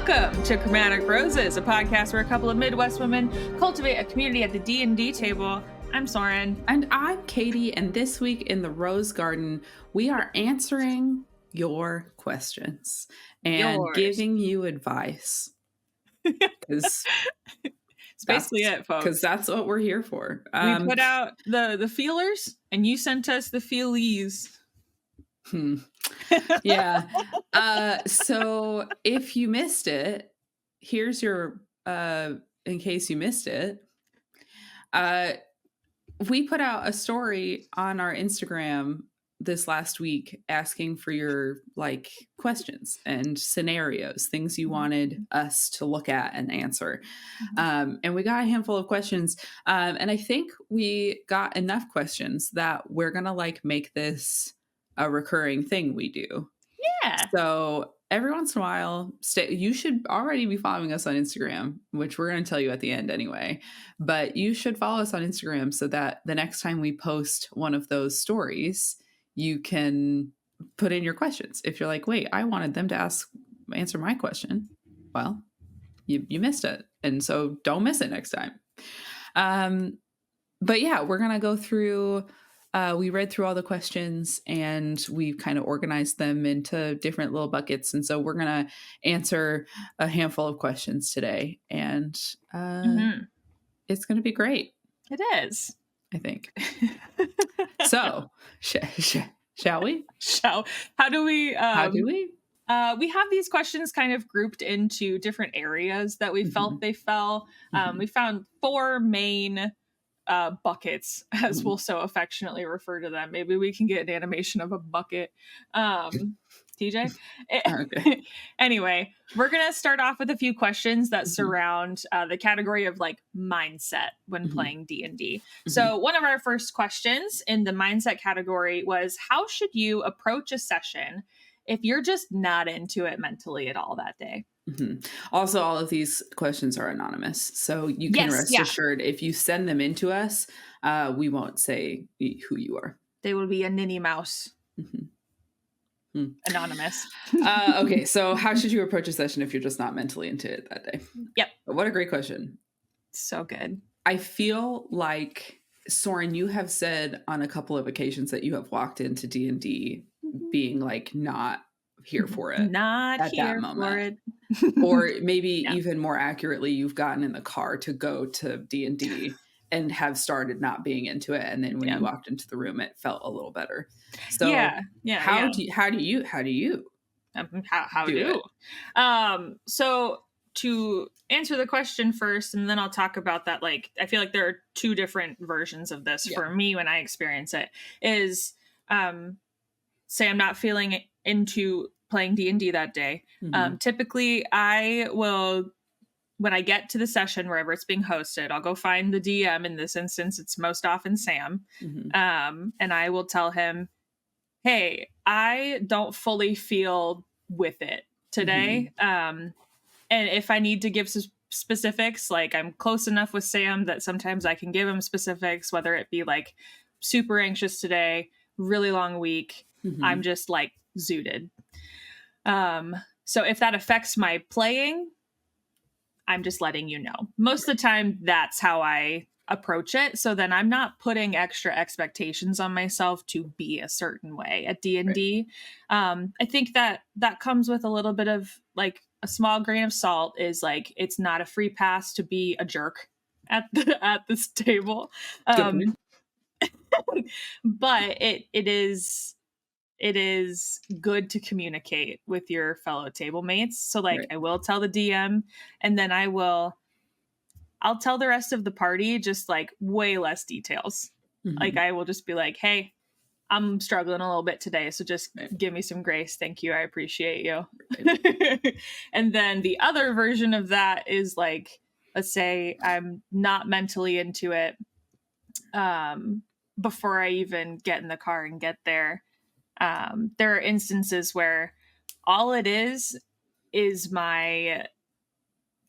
Welcome to Chromatic Roses, a podcast where a couple of Midwest women cultivate a community at the D&D table. I'm Soren. And I'm Caitie, and this week in the Rose Garden, we are answering your questions and giving you advice. It's basically it, folks. Because that's what we're here for. We put out the feelers, and you sent us the feelies. Yeah. So if you missed it, here's your, in case you missed it, we put out a story on our Instagram this last week asking for your questions and scenarios, things you wanted us to look at and answer. And we got a handful of questions. And I think we got enough questions that we're going to make this a recurring thing we do. Yeah. So every once in a while, you should already be following us on Instagram, which we're going to tell you at the end anyway. But you should follow us on Instagram so that the next time we post one of those stories, you can put in your questions. If you're like, wait, I wanted them to answer my question. Well, you missed it. And so don't miss it next time. But yeah, we're going to go through... we read through all the questions and we kind of organized them into different little buckets. And so we're going to answer a handful of questions today. And it's going to be great. It is. I think. So, shall we? How do we? We have these questions kind of grouped into different areas that we felt they fell. We found 4 main buckets, as we'll so affectionately refer to them. Maybe we can get an animation of a bucket. TJ? Okay. Anyway, we're going to start off with a few questions that surround the category of mindset when playing D&D. So one of our first questions in the mindset category was, how should you approach a session if you're just not into it mentally at all that day? Also, all of these questions are anonymous, so you can rest assured if you send them into us, we won't say who you are. They will be a ninny mouse. Anonymous. Okay, so how should you approach a session if you're just not mentally into it that day? Yep. What a great question. So good. I feel like, Soren, you have said on a couple of occasions that you have walked into D&D being not here for it. Not at here that moment. for it. Or maybe even more accurately, you've gotten in the car to go to D&D and have started not being into it, and then when you walked into the room, it felt a little better. So how do you do it? So to answer the question first, and then I'll talk about that. I feel like there are 2 different versions of this for me when I experience it. Is say I'm not feeling into playing D&D that day. Typically I will, when I get to the session, wherever it's being hosted, I'll go find the DM. In this instance, it's most often Sam. And I will tell him, hey, I don't fully feel with it today. And if I need to give some specifics, I'm close enough with Sam that sometimes I can give him specifics, whether it be super anxious today, really long week. I'm just zooted. So if that affects my playing, I'm just letting you know. Most of the time, that's how I approach it. So then I'm not putting extra expectations on myself to be a certain way at D&D. Right. I think that comes with a little bit of a small grain of salt. Is it's not a free pass to be a jerk at this table. But it is good to communicate with your fellow table mates. So I will tell the DM, and then I'll tell the rest of the party just way less details. I will just be hey, I'm struggling a little bit today, so just give me some grace. Thank you. I appreciate you. Right. And then the other version of that is let's say I'm not mentally into it before I even get in the car and get there. There are instances where all it is my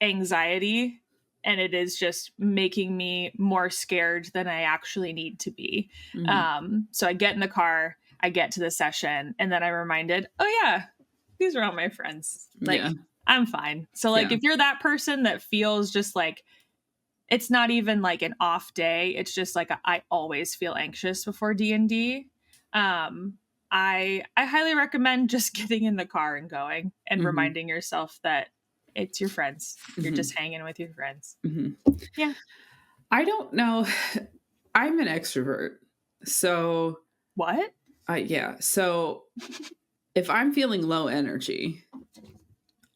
anxiety, and it is just making me more scared than I actually need to be. So I get in the car, I get to the session, and then I'm reminded, oh yeah, these are all my friends. I'm fine. So like if you're that person that feels just like it's not even like an off day, it's just like I always feel anxious before D&D. I highly recommend just getting in the car and going and reminding yourself that it's your friends. You're just hanging with your friends. Yeah. I don't know. I'm an extrovert. So what? Yeah. So if I'm feeling low energy,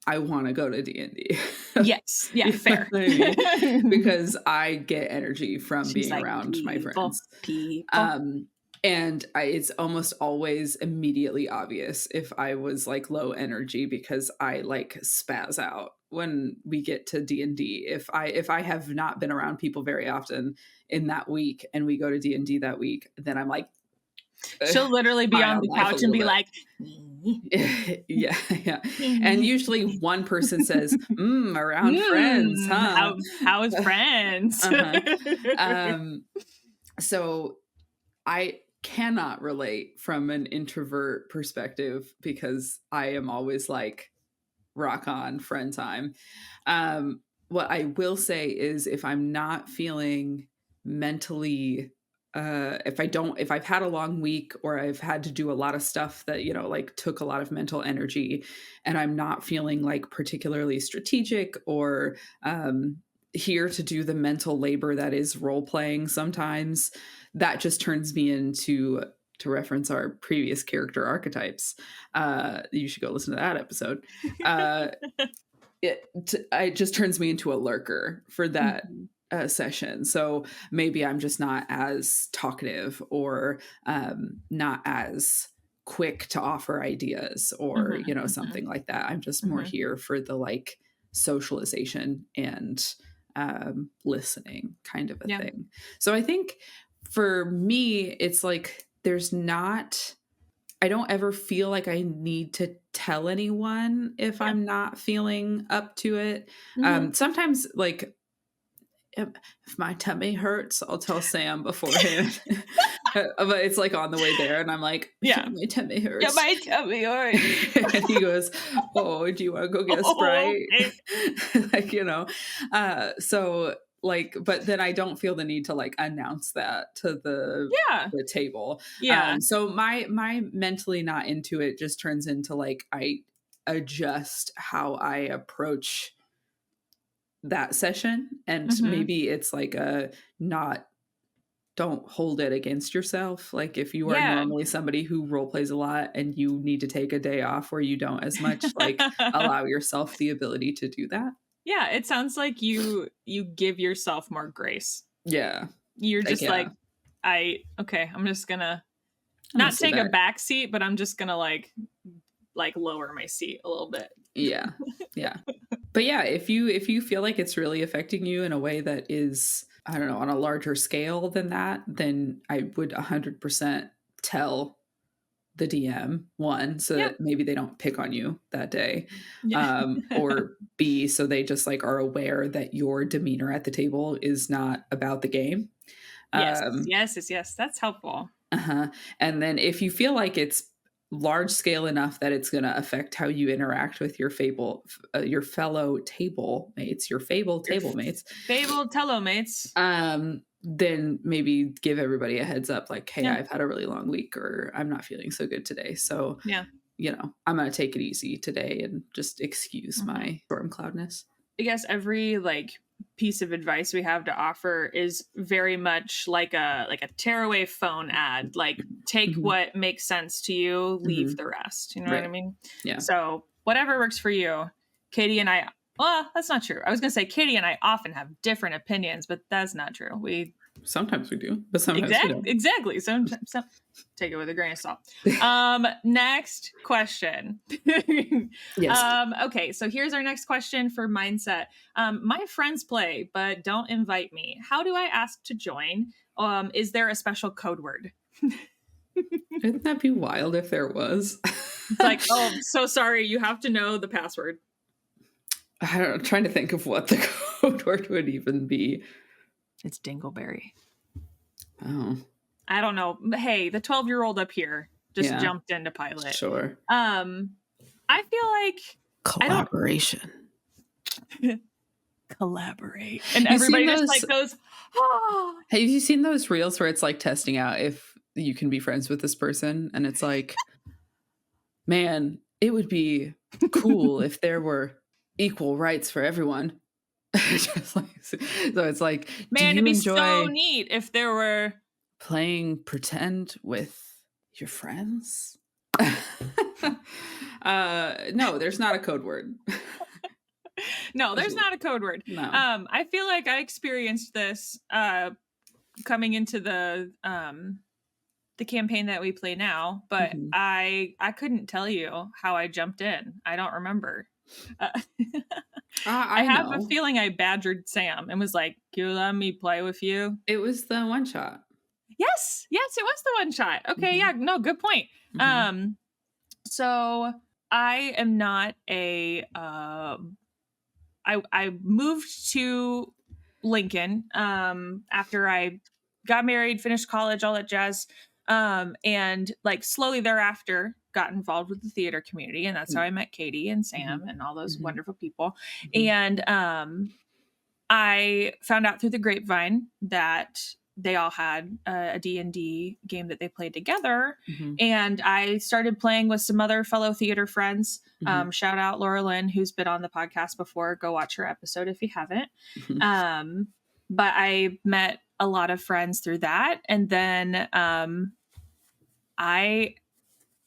I want to go to D&D. Yes. Yeah, fair. I mean? Because I get energy from being like, around my friends. People. And it's almost always immediately obvious if I was like low energy because I like spaz out when we get to D&D. If I have not been around people very often in that week and we go to D&D that week, then I'm like, she'll literally be on the couch and be like, yeah. And usually one person says, around friends, huh? How's friends? So I cannot relate from an introvert perspective because I am always like rock on friend time. What I will say is if I'm not feeling mentally if I've had a long week or I've had to do a lot of stuff that, you know, like took a lot of mental energy and I'm not feeling like particularly strategic or here to do the mental labor that is role playing sometimes, that just turns me into, to reference our previous character archetypes, you should go listen to that episode. It just turns me into a lurker for that session. So maybe I'm just not as talkative or not as quick to offer ideas or, you know, something like that. I'm just more here for the like socialization and listening kind of a thing. So I think for me, it's like I don't ever feel like I need to tell anyone if I'm not feeling up to it. Sometimes like if my tummy hurts, I'll tell Sam beforehand. But it's like on the way there and I'm like, my tummy hurts. Yeah, my tummy hurts. And he goes, oh, do you want to go get a Sprite? Okay. Like, you know, so like, but then I don't feel the need to like announce that to the table. So my mentally not into it just turns into like, I adjust how I approach that session. And maybe it's like don't hold it against yourself. Like if you are normally somebody who role plays a lot and you need to take a day off where you don't as much, like allow yourself the ability to do that. Yeah, it sounds like you give yourself more grace. Yeah. You're just I'm just gonna not take a back seat, but I'm just gonna like lower my seat a little bit. Yeah. But yeah, if you feel like it's really affecting you in a way that is, I don't know, on a larger scale than that, then I would 100% tell the DM, one, so that maybe they don't pick on you that day. Or B, so they just like are aware that your demeanor at the table is not about the game. Yes. That's helpful. And then if you feel like it's large scale enough that it's going to affect how you interact with your fellow table mates, your fabled table mates, then maybe give everybody a heads up, like, hey, I've had a really long week or I'm not feeling so good today. So, you know, I'm going to take it easy today and just excuse my storm cloudness. I guess every like piece of advice we have to offer is very much like a tearaway phone ad. Like take what makes sense to you, leave the rest. You know what I mean? Yeah. So whatever works for you. Katie and I, well, that's not true. I was going to say Katie and I often have different opinions, but that's not true. Sometimes we do, but sometimes we don't. Exactly. Sometimes take it with a grain of salt. Next question. Yes. Okay, so here's our next question for mindset. My friends play, but don't invite me. How do I ask to join? Is there a special code word? Wouldn't that be wild if there was? It's like, oh, so sorry, you have to know the password. I'm trying to think of what the code word would even be. It's Dingleberry. Oh. I don't know. Hey, the 12-year-old up here just jumped into pilot. Sure. I feel like Collaboration. Collaborate. And everybody just like goes, oh. Have you seen those reels where it's like testing out if you can be friends with this person? And it's like, man, it would be cool if there were equal rights for everyone. Just like, so it's like, man, it'd be so neat if there were playing pretend with your friends. No, there's not a code word. No, there's not a code word. No. I feel like I experienced this coming into the campaign that we play now, but I couldn't tell you how I jumped in. I don't remember. I have a feeling I badgered Sam and was like, "Can you let me play with you?" It was the one shot. Yes, it was the one shot. Okay, yeah, no, good point. So I am not a. I moved to Lincoln after I got married, finished college, all that jazz, and like slowly thereafter got involved with the theater community, and that's how I met Caitie and Sam and all those wonderful people. And I found out through the grapevine that they all had a D&D game that they played together. And I started playing with some other fellow theater friends. Shout out Laura Lynn, who's been on the podcast before. Go watch her episode if you haven't. But I met a lot of friends through that. And then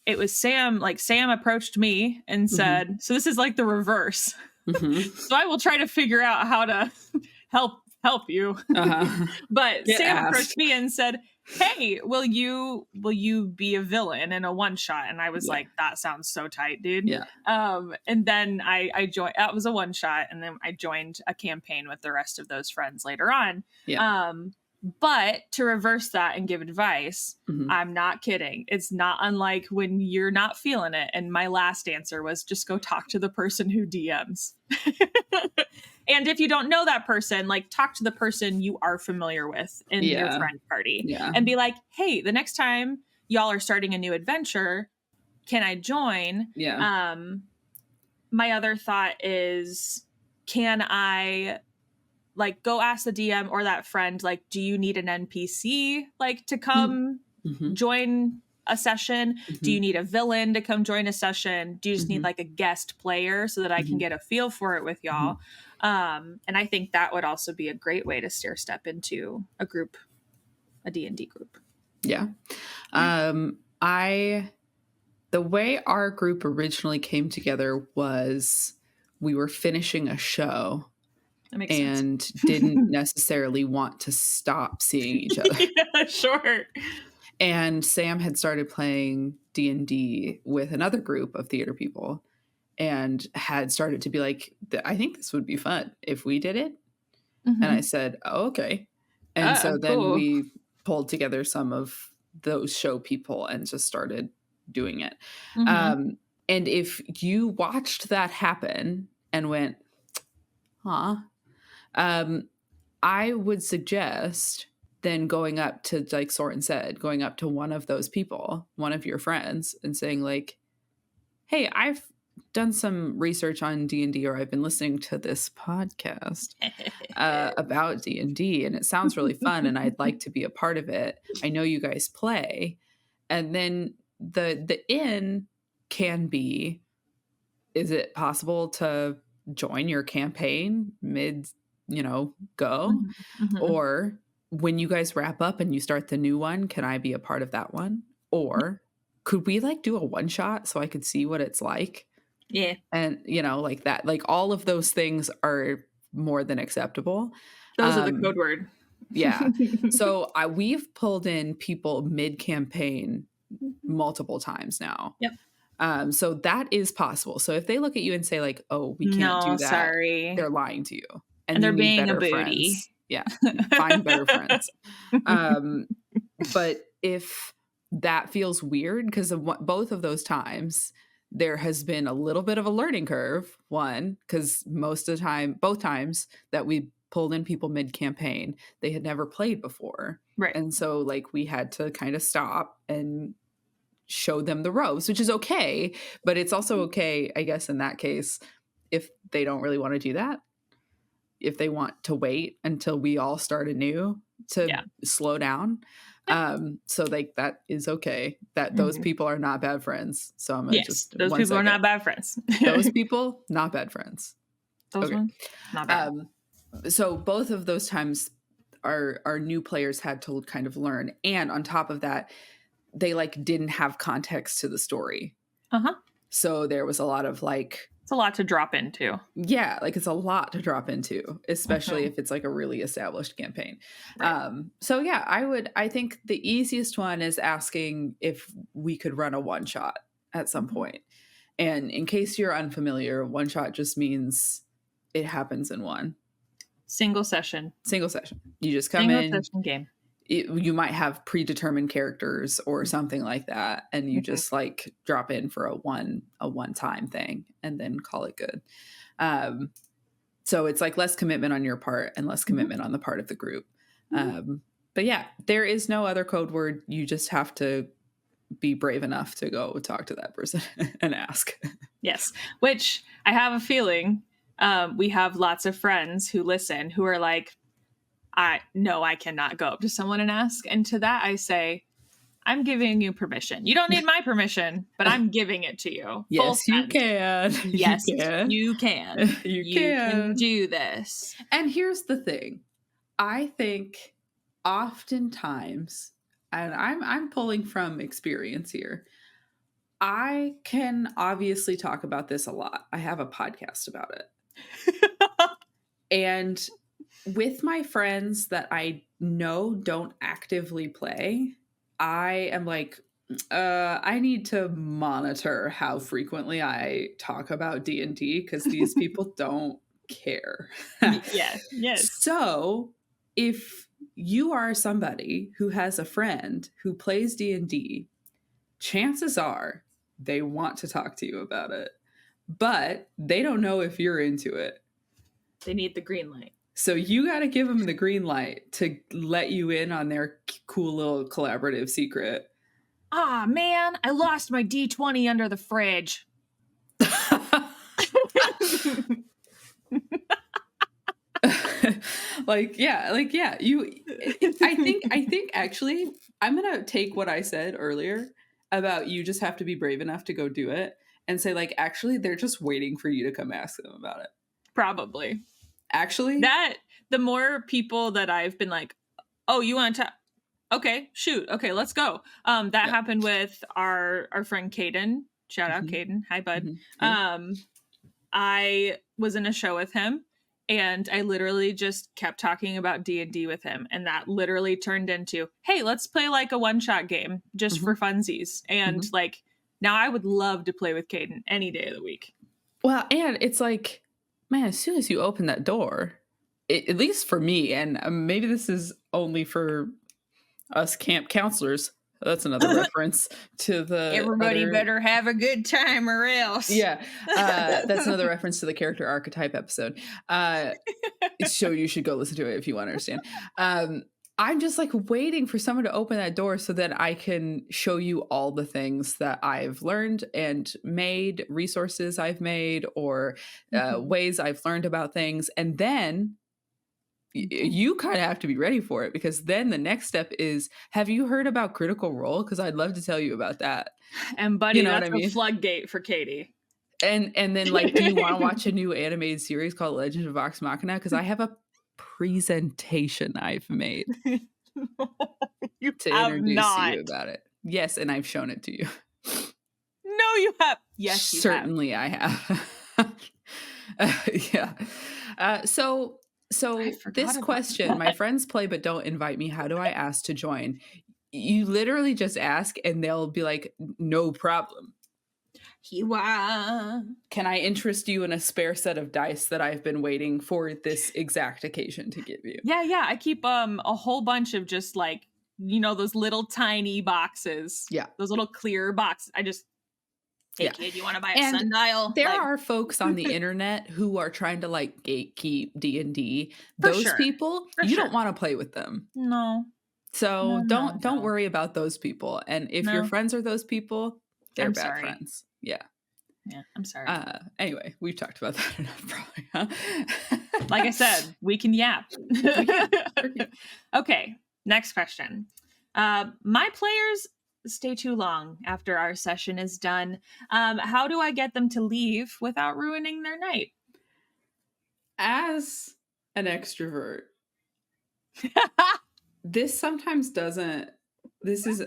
it was Sam, like Sam approached me and said, so this is like the reverse. So I will try to figure out how to help you. But Sam approached me and said, hey, will you be a villain in a one shot? And I was like, that sounds so tight, dude. And then I joined. That was a one shot, and then I joined a campaign with the rest of those friends later on. But to reverse that and give advice, I'm not kidding. It's not unlike when you're not feeling it. And my last answer was just go talk to the person who DMs. And if you don't know that person, like talk to the person you are familiar with in your friend party and be like, hey, the next time y'all are starting a new adventure, can I join? My other thought is, can I like go ask the DM or that friend, like, do you need an NPC like to come join a session? Do you need a villain to come join a session? Do you just need like a guest player so that I can get a feel for it with y'all? And I think that would also be a great way to stair step into a group, a D&D group. The way our group originally came together was we were finishing a show and didn't necessarily want to stop seeing each other. Sure. And Sam had started playing D&D with another group of theater people and had started to be like, I think this would be fun if we did it. And I said, oh, okay. And so then we pulled together some of those show people and just started doing it. And if you watched that happen and went, I would suggest then going up to, like Soren said, going up to one of those people, one of your friends, and saying like, hey, I've done some research on D&D, or I've been listening to this podcast about D&D, and it sounds really fun, and I'd like to be a part of it. I know you guys play. And then the in can be, is it possible to join your campaign mid, go? Or when you guys wrap up and you start the new one, can I be a part of that one? Or could we like do a one shot so I could see what it's like? Yeah. And like that, like all of those things are more than acceptable. Those are the code word. Yeah. So we've pulled in people mid campaign multiple times now. Yep. So that is possible. So if they look at you and say like, oh, we can't do that. Sorry. They're lying to you. And they're being a booty. Friends. Yeah. Find better friends. But if that feels weird, because of both of those times, there has been a little bit of a learning curve. One, because most of the time, both times that we pulled in people mid-campaign, they had never played before. Right. And so like we had to kind of stop and show them the ropes, which is okay. But it's also okay, I guess, in that case, if they don't really want to do that, if they want to wait until we all start anew to slow down. So like that is okay. That those people are not bad friends. So I'm gonna just those people are not bad friends. Those people, not bad friends. Those ones, not bad. So both of those times our new players had to kind of learn. And on top of that, they like didn't have context to the story. So there was a lot of like, it's a lot to drop into. Yeah, like it's a lot to drop into, especially if it's like a really established campaign. Right. So yeah, I think the easiest one is asking if we could run a one shot at some point. And in case you're unfamiliar, one shot just means it happens in one. Single session. You just come in. Single session game. You might have predetermined characters or something like that, and you just like drop in for a one-time thing and then call it good. So it's like less commitment on your part and less commitment on the part of the group. But yeah, there is no other code word. You just have to be brave enough to go talk to that person and ask. Yes, which I have a feeling we have lots of friends who listen who are like, I cannot go up to someone and ask. And to that, I say, I'm giving you permission. You don't need my permission, but I'm giving it to you. Yes, you can. Yes, you can. You can do this. And here's the thing. I think oftentimes, and I'm pulling from experience here, I can obviously talk about this a lot. I have a podcast about it. And with my friends that I know don't actively play, I am like, I need to monitor how frequently I talk about D&D because these people don't care. Yes. So if you are somebody who has a friend who plays D&D, chances are they want to talk to you about it, but they don't know if you're into it. They need the green light. So you got to give them the green light to let you in on their cool little collaborative secret. Ah, man, I lost my D20 under the fridge. I think actually I'm going to take what I said earlier about you just have to be brave enough to go do it and say like, actually, they're just waiting for you to come ask them about it. Probably. Actually, that the more people that I've been like, oh, you want to, okay, shoot. Okay, let's go. That happened with our friend Caden. Shout out Caden. Hi, bud. I was in a show with him and I literally just kept talking about D&D with him. And that literally turned into, hey, let's play like a one-shot game just for funsies. And like, now I would love to play with Caden any day of the week. Well, and it's like, man, as soon as you open that door, at least for me, and maybe this is only for us camp counselors. That's another reference to the everybody better have a good time or else. Yeah, that's another reference to the character archetype episode. So you should go listen to it if you want to understand. I'm just like waiting for someone to open that door so that I can show you all the things that I've learned and made, resources I've made, or ways I've learned about things. And then you kind of have to be ready for it, because then the next step is, have you heard about Critical Role? Because I'd love to tell you about that. And buddy, you know that's a floodgate for Caitie. And then like, do you want to watch a new animated series called Legend of Vox Machina? Because I have a presentation I've made you to introduce you about it. Yes, and I've shown it to you. No, you have. Yes, you certainly have. I have. Yeah. So this question, my friends play but don't invite me. How do I ask to join? You literally just ask and they'll be like, no problem. Can I interest you in a spare set of dice that I've been waiting for this exact occasion to give you? Yeah. I keep a whole bunch of just like, you know, those little tiny boxes. Yeah. Those little clear boxes. I just, hey kid, you want to buy a sundial? There are folks on the internet who are trying to like gatekeep D&D. Those people, you don't want to play with them. No. So No. don't worry about those people. And if your No. friends are those people, they're I'm bad sorry. friends. Yeah. Yeah, I'm sorry. Anyway, we've talked about that enough, probably. Huh? Like I said, we can yap. We can. Okay, next question. My players stay too long after our session is done. How do I get them to leave without ruining their night? As an extrovert, this sometimes doesn't.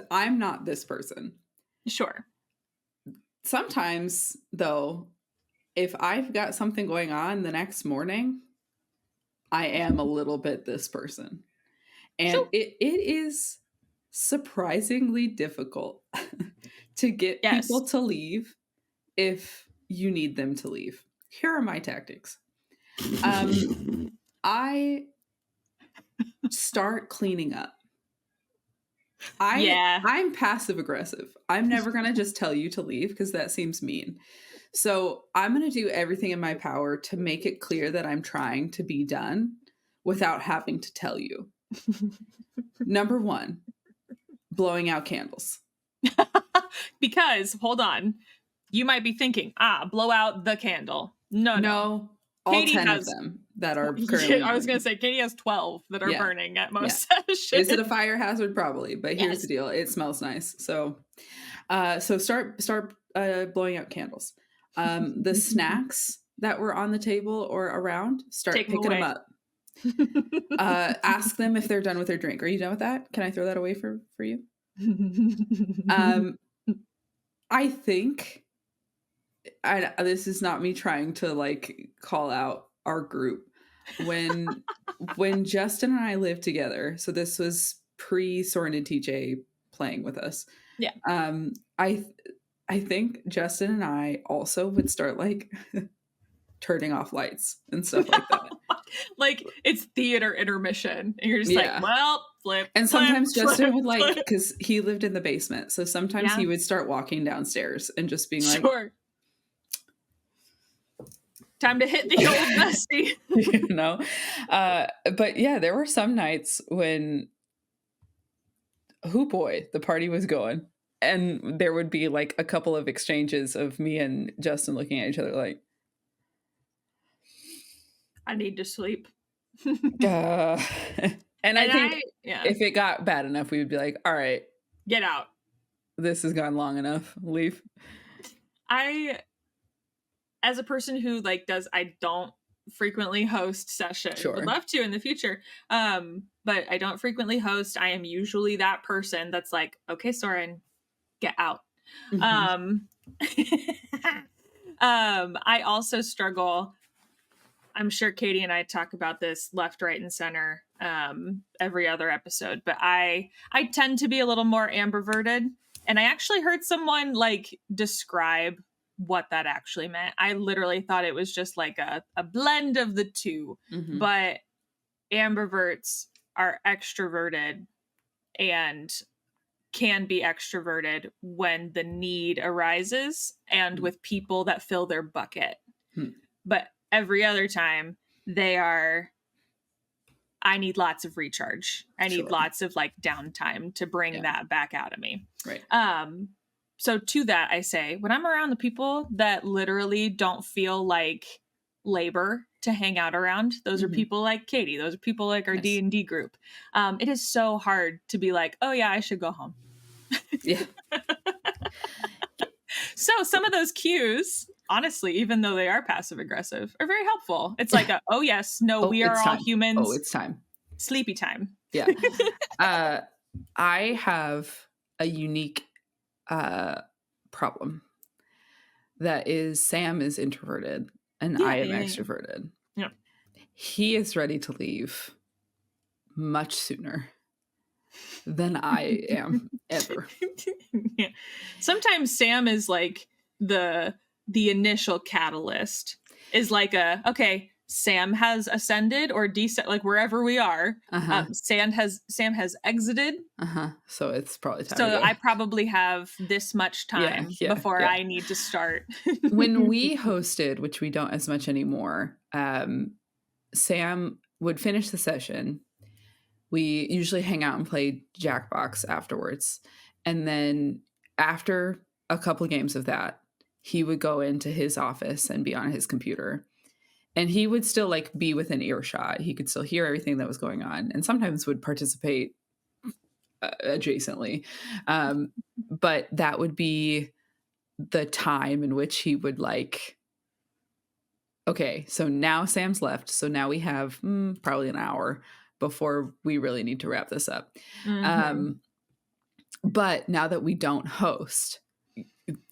I'm not this person. Sure. Sometimes, though, if I've got something going on the next morning, I am a little bit this person. And Sure. it is surprisingly difficult to get people to leave if you need them to leave. Here are my tactics. I start cleaning up. I'm passive aggressive. I'm never going to just tell you to leave because that seems mean. So I'm going to do everything in my power to make it clear that I'm trying to be done without having to tell you. Number 1, blowing out candles. Because, hold on, you might be thinking, blow out the candle. No. All Caitie 10 has, of them that are currently I was going burning. to say, Caitie has 12 that are burning at most sessions. Is it a fire hazard? Probably, but here's the deal. It smells nice. So start blowing out candles. The snacks that were on the table or around, start picking them up. Ask them if they're done with their drink. Are you done with that? Can I throw that away for you? I think this is not me trying to like call out our group. When Justin and I lived together, so this was pre Soren and TJ playing with us. Yeah. I think Justin and I also would start like turning off lights and stuff like that. Like it's theater intermission. And you're just like, well, flip. And sometimes Justin would like, flip. because he lived in the basement. So sometimes he would start walking downstairs and just being like, sure. Time to hit the old Dusty. You know? But yeah, there were some nights when, the party was going. And there would be like a couple of exchanges of me and Justin looking at each other like, I need to sleep. And I think if it got bad enough, we would be like, all right, get out. This has gone long enough. Leave. As a person who I don't frequently host sessions. Sure. Would love to in the future. But I don't frequently host. I am usually that person that's like, okay, Soren, get out. Mm-hmm. I also struggle. I'm sure Caitie and I talk about this left, right, and center every other episode, but I tend to be a little more ambiverted. And I actually heard someone describe what that actually meant. I literally thought it was just like a blend of the two, mm-hmm. But ambiverts are extroverted and can be extroverted when the need arises and with people that fill their bucket. But every other time they are, I need lots of recharge. I need lots of downtime to bring that back out of me. Right. So to that, I say, when I'm around the people that literally don't feel like labor to hang out around, those are people like Caitie. Those are people like our D&D group. It is so hard to be like, oh yeah, I should go home. Yeah. So some of those cues, honestly, even though they are passive aggressive, are very helpful. It's like, oh yes, no, we are all humans. Oh, it's time. Sleepy time. Yeah. I have a unique problem. That is, Sam is introverted and I am extroverted. Yeah. He is ready to leave much sooner than I am ever. Yeah. Sometimes Sam is like the initial catalyst is like okay, Sam has ascended or descended, wherever we are. Uh-huh. Sam has exited. Uh-huh. So it's probably time. So I probably have this much time before I need to start. When we hosted, which we don't as much anymore, Sam would finish the session. We usually hang out and play Jackbox afterwards. And then after a couple games of that, he would go into his office and be on his computer. And he would still like be within earshot. He could still hear everything that was going on and sometimes would participate adjacently. But that would be the time in which he would like, okay, so now Sam's left. So now we have probably an hour before we really need to wrap this up. But now that we don't host,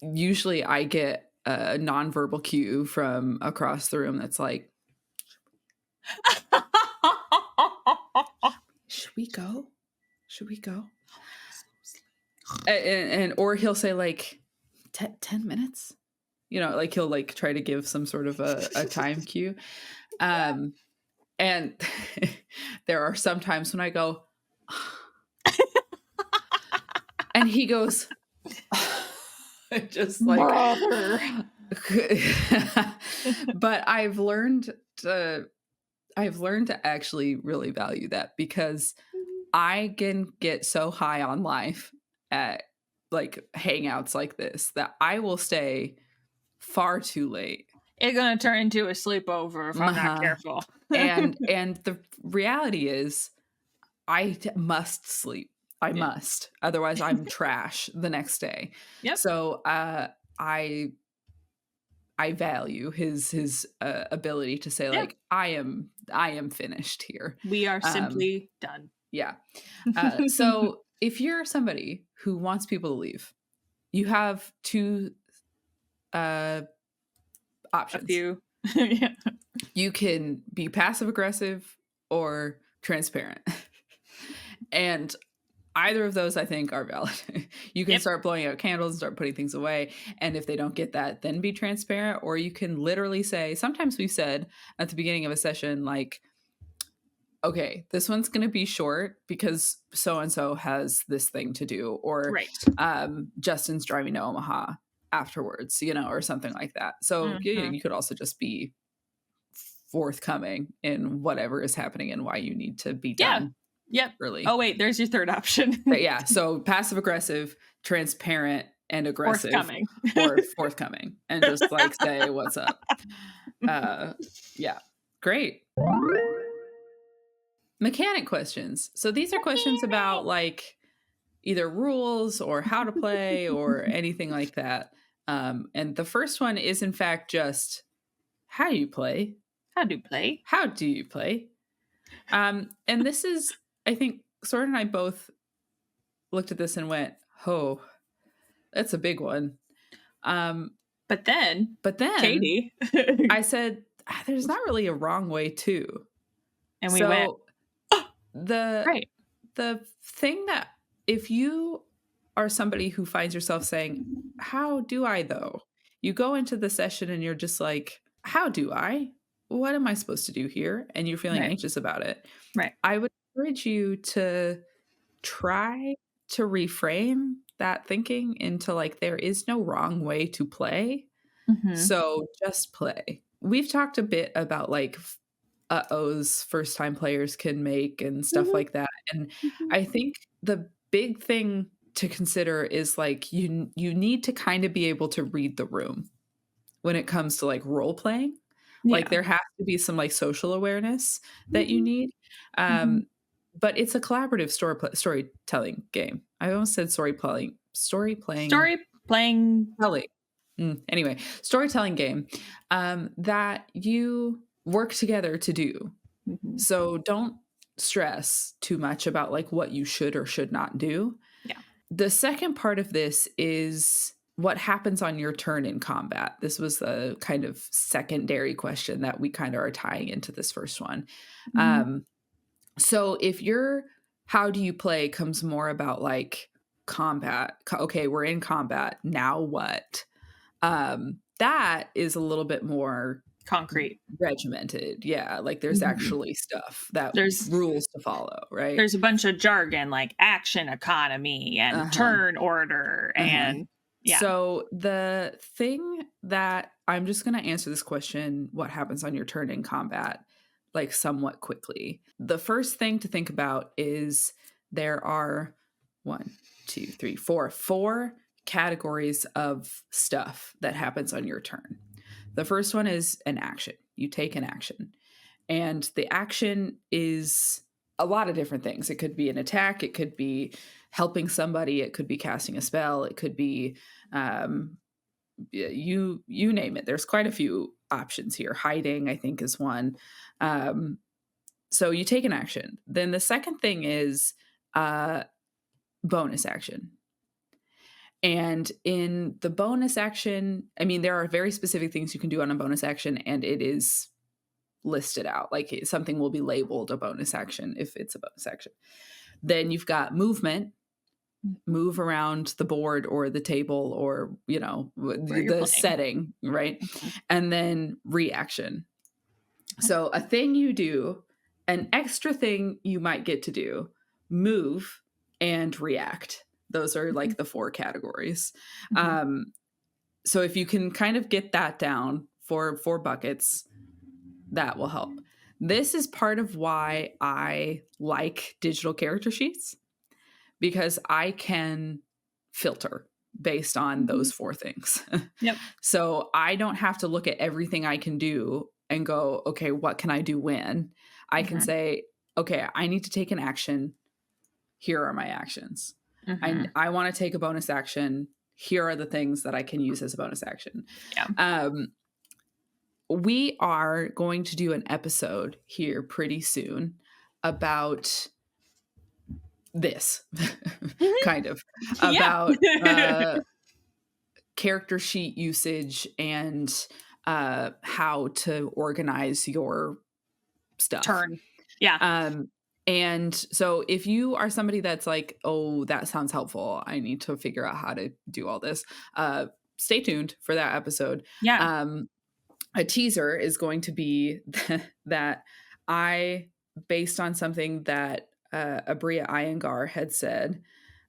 usually I get a nonverbal cue from across the room that's like, should we go? Should we go? And or he'll say like 10 minutes, you know, like he'll like try to give some sort of a time cue. And there are some times when I go, and he goes, just like, brother. But I've learned to actually really value that, because I can get so high on life at like hangouts like this that I will stay far too late. It's gonna turn into a sleepover if I'm not careful. and the reality is, I must sleep. I must, otherwise I'm trash the next day. Yep. So I value his ability to say like, I am finished here. We are simply done. Yeah. So if you're somebody who wants people to leave, you have two options. A few. Yeah. You can be passive aggressive or transparent. And either of those, I think, are valid. You can start blowing out candles and start putting things away. And if they don't get that, then be transparent. Or you can literally say, sometimes we've said at the beginning of a session, like, okay, this one's going to be short because so-and-so has this thing to do. Or Justin's driving to Omaha afterwards, you know, or something like that. So you could also just be forthcoming in whatever is happening and why you need to be done. Early. Oh wait, there's your third option. But yeah, so passive aggressive, transparent, and aggressive, forthcoming, and just like say what's up. Yeah, great. Mechanic questions. So these are questions about like either rules or how to play or anything like that. And the first one is in fact just, how do you play? How do you play? How do you play? And this is, I think Soren and I both looked at this and went, oh, that's a big one. But then Caitie, I said, there's not really a wrong way to. And we went, the thing that, if you are somebody who finds yourself saying, how do I though? You go into the session and you're just like, how do I? What am I supposed to do here? And you're feeling anxious about it. Right. I would encourage you to try to reframe that thinking into like, there is no wrong way to play. So just play. We've talked a bit about like uh-ohs first time players can make and stuff like that. And I think the big thing to consider is like, you need to kind of be able to read the room when it comes to like role playing. Like there has to be some like social awareness that you need. But it's a collaborative storytelling game. I almost said storytelling. Anyway, storytelling game that you work together to do. So don't stress too much about like what you should or should not do. Yeah. The second part of this is what happens on your turn in combat. This was the kind of secondary question that we kind of are tying into this first one. So if your how do you play comes more about like combat, okay, we're in combat, now what? That is a little bit more concrete, regimented. Yeah, like there's actually stuff that there's rules to follow, right? There's a bunch of jargon like action economy and turn order and So the thing that I'm just going to answer this question, what happens on your turn in combat, like somewhat quickly. The first thing to think about is there are 4 categories of stuff that happens on your turn. The first one is an action. You take an action. And the action is a lot of different things. It could be an attack. It could be helping somebody. It could be casting a spell. It could be, you name it. There's quite a few options here. Hiding, I think, is one. So you take an action. Then the second thing is bonus action. And in the bonus action, I mean, there are very specific things you can do on a bonus action, and it is listed out. Like something will be labeled a bonus action if it's a bonus action. Then you've got movement, move around the board or the table or, you know, the setting, right? And then reaction. So a thing you do, an extra thing you might get to do, move and react. Those are like the 4 categories. So if you can kind of get that down for 4 buckets, that will help. This is part of why I like digital character sheets, because I can filter based on those 4 things. Yep. So I don't have to look at everything I can do and go, okay, what can I do when? I can say, okay, I need to take an action. Here are my actions. I want to take a bonus action. Here are the things that I can use as a bonus action. Yeah. We are going to do an episode here pretty soon about this kind of about character sheet usage and how to organize your stuff. Turn. Yeah. And so if you are somebody that's like, oh, that sounds helpful, I need to figure out how to do all this, stay tuned for that episode. Yeah. A teaser is going to be that I, based on something that Abria Iyengar had said,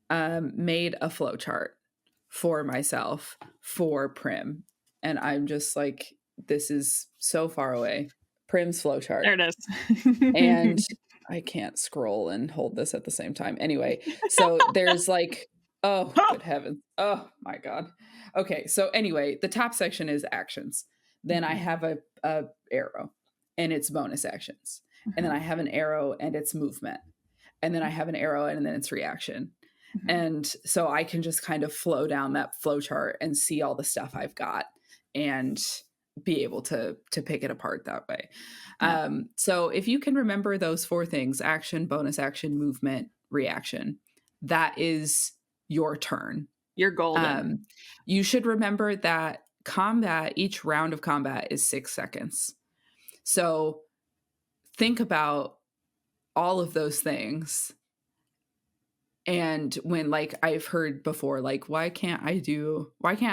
made a flowchart for myself for Prim. And I'm just like, this is so far away. Prim's flowchart. There it is. And I can't scroll and hold this at the same time. Anyway, so there's like, oh, good heavens. Oh my God. Okay. So anyway, the top section is actions. Then I have a arrow and it's bonus actions. And then I have an arrow and it's movement. And then I have an arrow and then it's reaction. And so I can just kind of flow down that flow chart and see all the stuff I've got and be able to pick it apart that way. So if you can remember those 4 things, action, bonus action, movement, reaction, that is your turn. You're golden. You should remember that combat, each round of combat is 6 seconds. So think about all of those things. And when, like, I've heard before, like, why can't I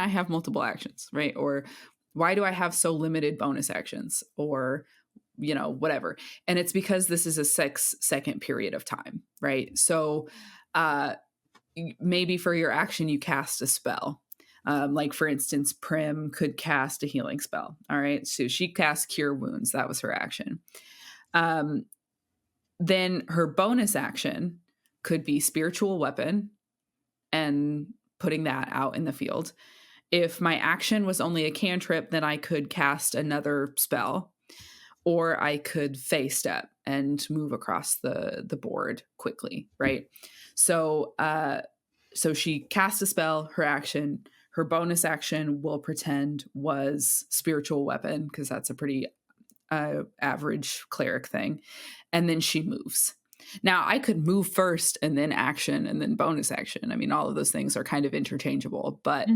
have multiple actions, right? Or why do I have so limited bonus actions, or, you know, whatever. And it's because this is a 6-second period of time, right? So maybe for your action, you cast a spell. Like, for instance, Prim could cast a healing spell. All right. So she cast Cure Wounds. That was her action. Then her bonus action could be Spiritual Weapon and putting that out in the field. If my action was only a cantrip, then I could cast another spell, or I could phase step and move across the board quickly, right? So she cast a spell, her action. Her bonus action, we'll pretend, was Spiritual Weapon, because that's a pretty average cleric thing. And then she moves. Now, I could move first and then action and then bonus action. I mean, all of those things are kind of interchangeable, but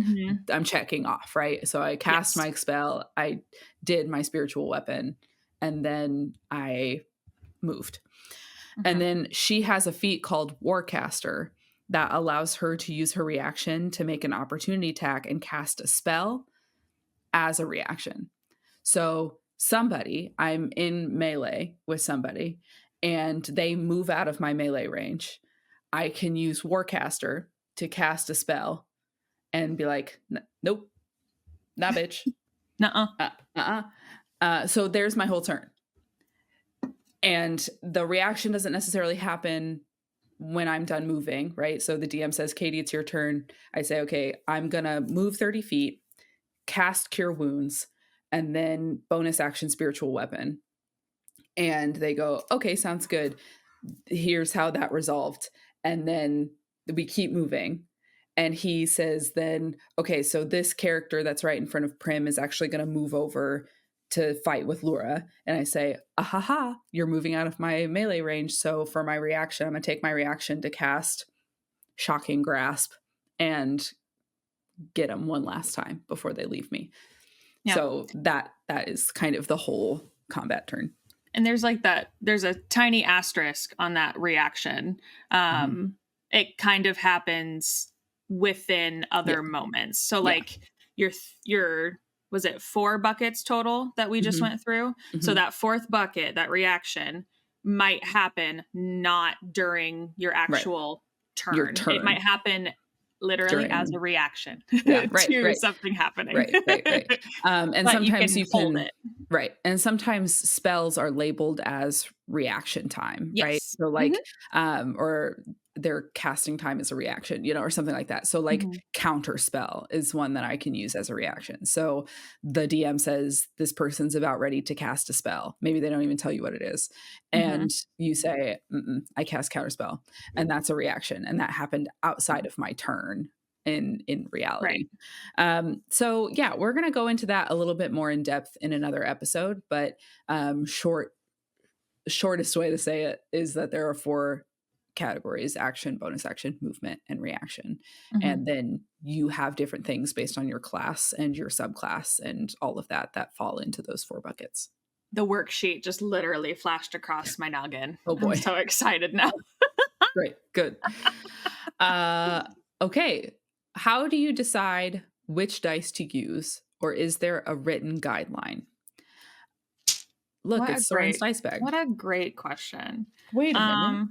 I'm checking off, right? So I cast my spell, I did my Spiritual Weapon, and then I moved. And then she has a feat called Warcaster that allows her to use her reaction to make an opportunity attack and cast a spell as a reaction. So I'm in melee with somebody, and they move out of my melee range. I can use Warcaster to cast a spell and be like, nope, nah, bitch. Nuh-uh. So there's my whole turn. And the reaction doesn't necessarily happen when I'm done moving, right? So the DM says, Caitie, it's your turn. I say, okay, I'm going to move 30 feet, cast Cure Wounds, and then bonus action Spiritual Weapon. And they go, okay, sounds good. Here's how that resolved. And then we keep moving. And he says then, okay, so this character that's right in front of Prim is actually going to move over to fight with Laura. And I say, ahaha, you're moving out of my melee range. So for my reaction, I'm going to take my reaction to cast Shocking Grasp and get them one last time before they leave me. Yeah. So that is kind of the whole combat turn. And there's a tiny asterisk on that reaction. It kind of happens within other moments. So like your was it 4 buckets total that we just went through? So that 4th bucket, that reaction might happen not during your actual turn. It might happen literally as a reaction to something happening. Right. And sometimes you can hold it. Right. And sometimes spells are labeled as reaction time, right? So like, or their casting time is a reaction, or something like that. So like counter spell is one that I can use as a reaction. So the DM says this person's about ready to cast a spell. Maybe they don't even tell you what it is. And you say, I cast counter spell. And that's a reaction. And that happened outside of my turn in reality. Right. So yeah, we're going to go into that a little bit more in depth in another episode, but shortest way to say it is that there are 4 categories: action, bonus action, movement, and reaction. And then you have different things based on your class and your subclass and all of that fall into those 4 buckets. The worksheet just literally flashed across my noggin. Oh boy. I'm so excited now. Great. Good. Okay. How do you decide which dice to use, or is there a written guideline? Look, it's Soren's dice bag. What a great question. Wait a minute.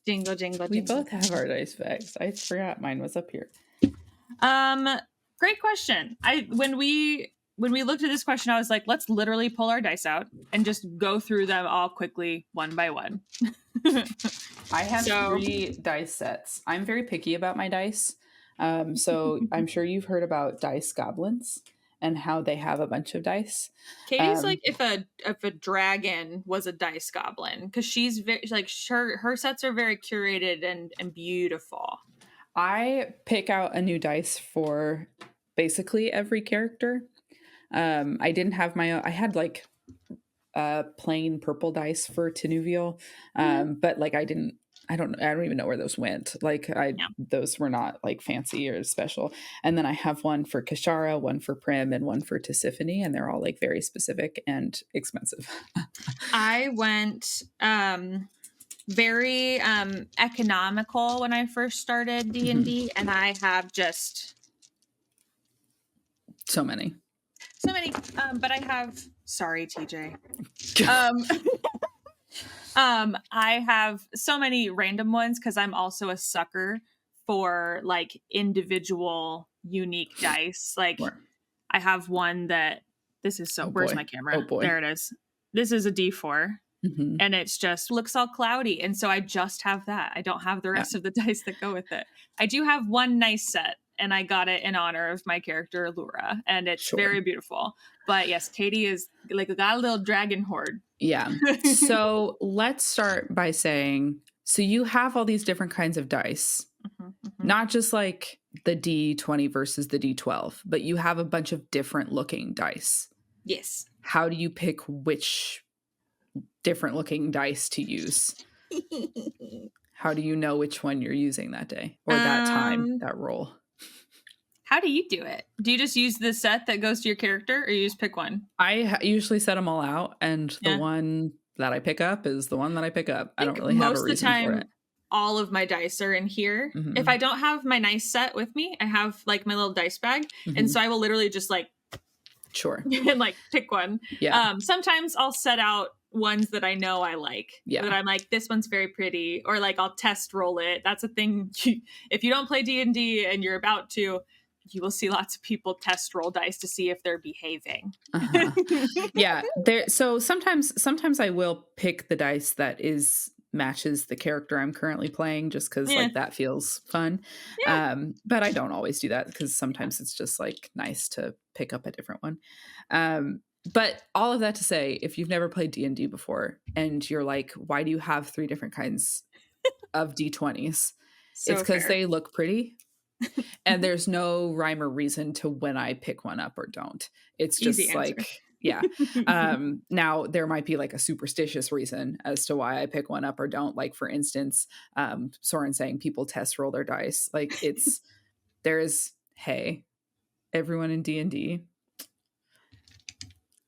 Jingle, jingle, we jingle. both have our dice bags. I forgot mine was up here. Great question. When we looked at this question, I was like, let's literally pull our dice out and just go through them all quickly, one by one. I have 3 dice sets. I'm very picky about my dice. So I'm sure you've heard about dice goblins and how they have a bunch of dice. Caitie's like if a dragon was a dice goblin, because she's very like her sets are very curated and beautiful. I pick out a new dice for basically every character. I didn't have my own. I had like plain purple dice for Tenuvial, but like I don't even know where those went. Like those were not like fancy or special. And then I have one for Kashara, one for Prim, and one for Tisiphone, and they're all like very specific and expensive. I went very economical when I first started D&D, and I have just so many. But I have, sorry, TJ. I have so many random ones because I'm also a sucker for like individual unique dice. Like I have one that where's my camera? Oh boy. There it is. This is a D4 and it's just looks all cloudy. And so I just have that. I don't have the rest of the dice that go with it. I do have one nice set, and I got it in honor of my character, Laura, and it's very beautiful. But yes, Caitie is like got a little dragon horde. Yeah. So let's start by saying, so you have all these different kinds of dice, not just like the D20 versus the D12, but you have a bunch of different looking dice. Yes. How do you pick which different looking dice to use? How do you know which one you're using that day or that time, that roll? How do you do it? Do you just use the set that goes to your character, or you just pick one? I usually set them all out, and the one that I pick up is the one that I pick up. I don't really have a reason for it. All of my dice are in here. If I don't have my nice set with me, I have like my little dice bag, and so I will literally just like and like pick one. Sometimes I'll set out ones that I know I like. That I'm like, this one's very pretty, or like I'll test roll it. That's a thing. If you don't play D&D and you're about to, you will see lots of people test roll dice to see if they're behaving. Uh-huh. Yeah. So sometimes I will pick the dice that matches the character I'm currently playing, just because Yeah. like that feels fun. Yeah. But I don't always do that, because sometimes it's just like nice to pick up a different one. But all of that to say, if you've never played D&D before and you're like, why do you have 3 different kinds of D20s? So It's because fair. they look pretty. And there's no rhyme or reason to when I pick one up or don't. It's Easy just answer. like, yeah. Now there might be like a superstitious reason as to why I pick one up or don't. Like, for instance, Soren saying people test roll their dice. Like, hey, everyone in D&D,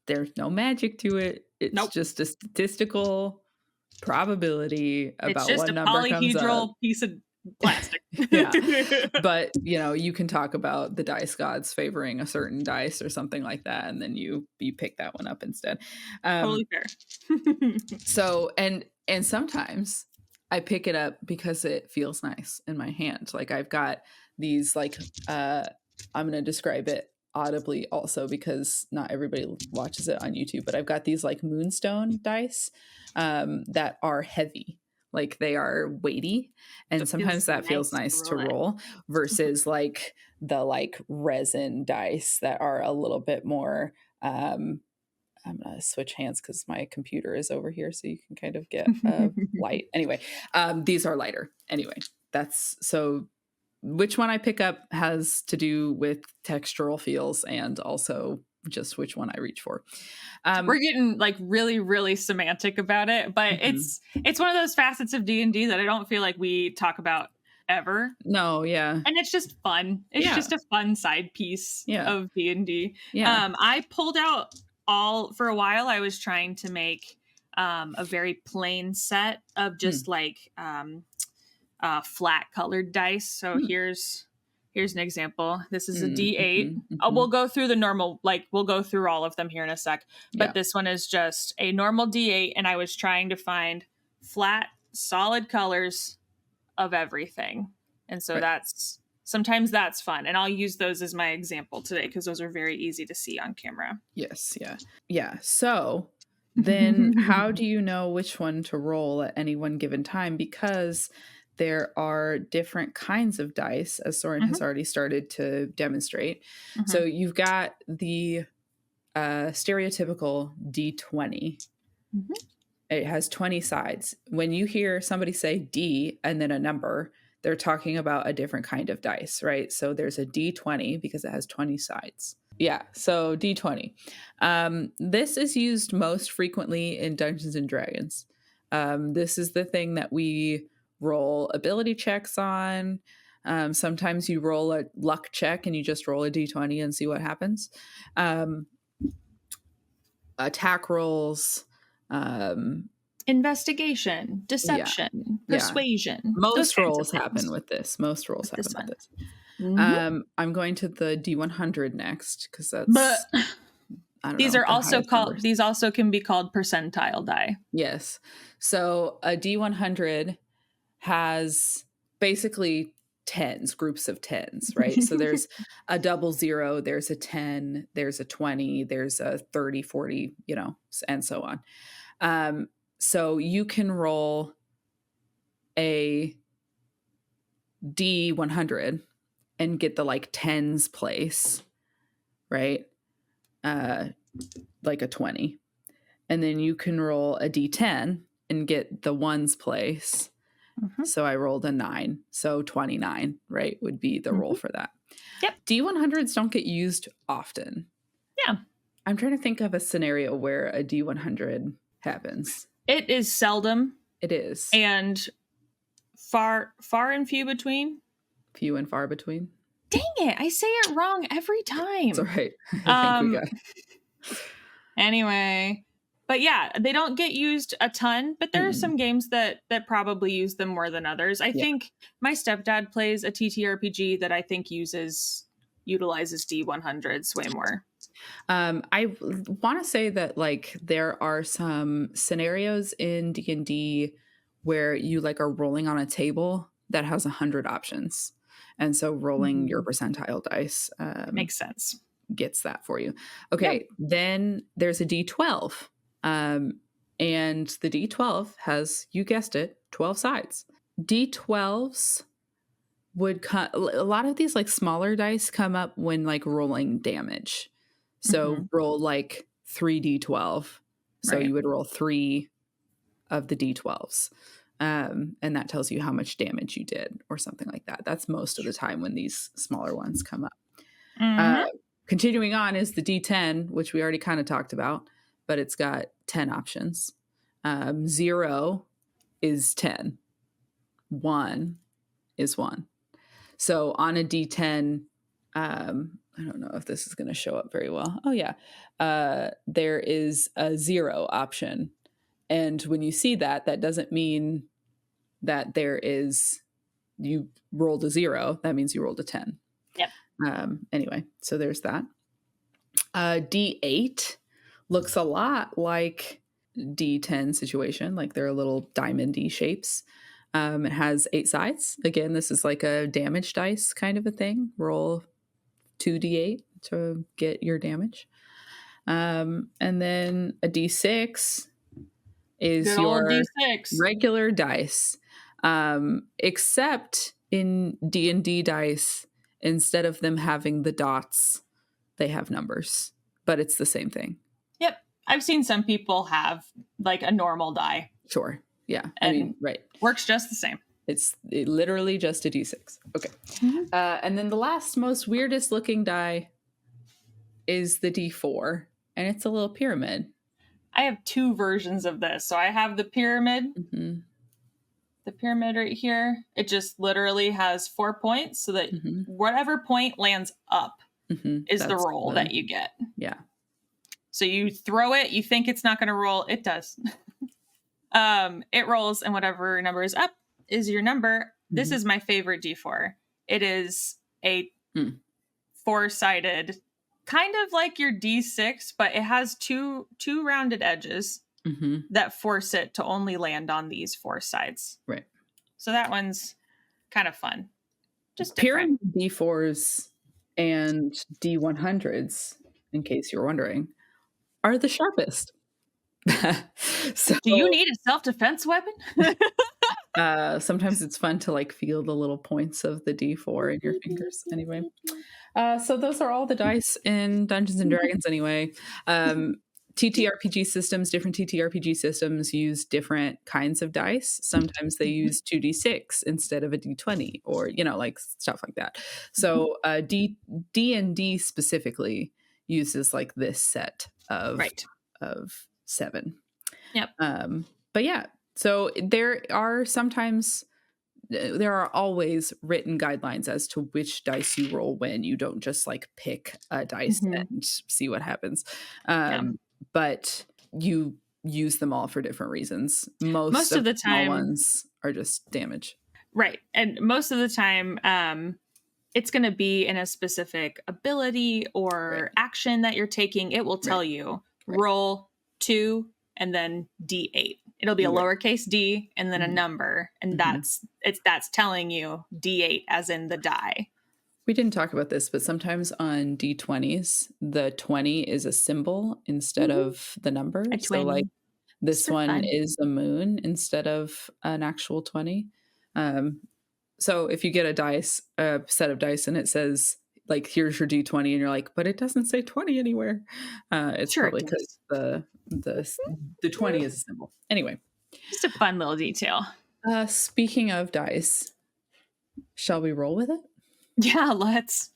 there's no magic to it. It's just a statistical probability It's about just what a number comes up. polyhedral piece of plastic. Yeah. But, you can talk about the dice gods favoring a certain dice or something like that, and then you pick that one up instead. Totally fair. So, and sometimes I pick it up because it feels nice in my hand. Like, I've got these, like, I'm going to describe it audibly also, because not everybody watches it on YouTube, but I've got these like moonstone dice that are heavy. Like, they are weighty, and sometimes that feels nice to roll versus like the like resin dice that are a little bit more I'm gonna switch hands because my computer is over here, so you can kind of get light. Anyway, these are lighter. Anyway, that's so. Which one I pick up has to do with textural feels and also just which one I reach for. We're getting like really, really semantic about it, but it's one of those facets of D&D that I don't feel like we talk about ever. No, yeah. And it's just fun. It's just a fun side piece of D&D. Yeah. I pulled out for a while, I was trying to make a very plain set of just like flat colored dice. So here's an example. This is a D8. We'll go through the normal, like we'll go through all of them here in a sec. But this one is just a normal D8, and I was trying to find flat, solid colors of everything. And so sometimes that's fun. And I'll use those as my example today because those are very easy to see on camera. Yes. Yeah. Yeah. So then how do you know which one to roll at any one given time? Because there are different kinds of dice, as Soren has already started to demonstrate. So you've got the stereotypical D20. It has 20 sides. When you hear somebody say D and then a number, they're talking about a different kind of dice, right? So there's a D20 because it has 20 sides. Yeah, so D20. This is used most frequently in Dungeons and Dragons. This is the thing that we roll ability checks on. Sometimes you roll a luck check and you just roll a D20 and see what happens. Attack rolls. Investigation, deception, persuasion. Most rolls happen with this. I'm going to the D100 next because that's. These also can be called percentile die. Yes. So a D100 has basically tens, groups of tens, right? So there's a 00, there's a 10, there's a 20, there's a 30, 40, and so on. So you can roll a D100 and get the like tens place, right? Like a 20. And then you can roll a D10 and get the ones place. So I rolled a 9. So 29, right, would be the roll for that. Yep. D100s don't get used often. Yeah. I'm trying to think of a scenario where a D100 happens. It is seldom. It is. And far and few between. Few and far between. Dang it. I say it wrong every time. It's all right. I think we got it. Anyway. But yeah, they don't get used a ton, but there are some games that probably use them more than others. I think my stepdad plays a TTRPG that I think utilizes D100s way more. I want to say that like there are some scenarios in D&D where you like are rolling on a table that has 100 options. And so rolling your percentile dice makes sense. Gets that for you. Okay, then there's a D12. And the D12 has, you guessed it, 12 sides. D12s would come, a lot of these like smaller dice come up when like rolling damage. So roll like 3d12. So you would roll 3 of the d12s. And that tells you how much damage you did or something like that. That's most of the time when these smaller ones come up. Continuing on is the d10, which we already kind of talked about, but it's got 10 options. 0 is 10. 1 is 1. So on a d10, I don't know if this is going to show up very well. Oh, yeah. There is a 0 option. And when you see that, that doesn't mean that you rolled a 0. That means you rolled a 10. Yep. Anyway, so there's that. D8 looks a lot like D10 situation. Like they're little diamond D shapes. It has 8 sides. Again, this is like a damage dice kind of a thing. Roll 2d8 to get your damage. And then a d6 is Good your D6. regular dice. Except in D&D dice, instead of them having the dots, they have numbers. But it's the same thing. Yep. I've seen some people have like a normal die. Sure. Yeah. And I mean, right. Works just the same. It's literally just a d6. Okay. And then the last most weirdest looking die is the d4. And it's a little pyramid. I have 2 versions of this. So I have the pyramid. The pyramid right here. It just literally has 4 points so that whatever point lands up is the roll that you get. Yeah. So you throw it, you think it's not going to roll. It does. It rolls, and whatever number is up is your number. This is my favorite D4. It is a 4-sided, kind of like your D6, but it has two rounded edges that force it to only land on these 4 sides. Right. So that one's kind of fun. Just pyramid D4s and D100s, in case you're wondering, are the sharpest. So, do you need a self-defense weapon? Sometimes it's fun to like feel the little points of the D4 in your fingers. Anyway, so those are all the dice in Dungeons and Dragons. Anyway, TTRPG systems, different TTRPG systems use different kinds of dice. Sometimes they use 2d6 instead of a d20, or like stuff like that. So D&D specifically uses like this set of 7. Yep. But yeah, so there are always written guidelines as to which dice you roll when. You don't just like pick a dice and see what happens. But you use them all for different reasons. Most of the time ones are just damage. Right. And most of the time, it's going to be in a specific ability or action that you're taking. It will tell you roll 2 and then D8. It'll be a lowercase d and then a number. And that's telling you D8 as in the die. We didn't talk about this, but sometimes on D20s, the 20 is a symbol instead of the number. So like this one is a moon instead of an actual 20. So if you get a set of dice and it says like, here's your D20 and you're like, but it doesn't say 20 anywhere. It's probably because the 20 is a symbol. Anyway. Just a fun little detail. Speaking of dice, shall we roll with it? Yeah, let's.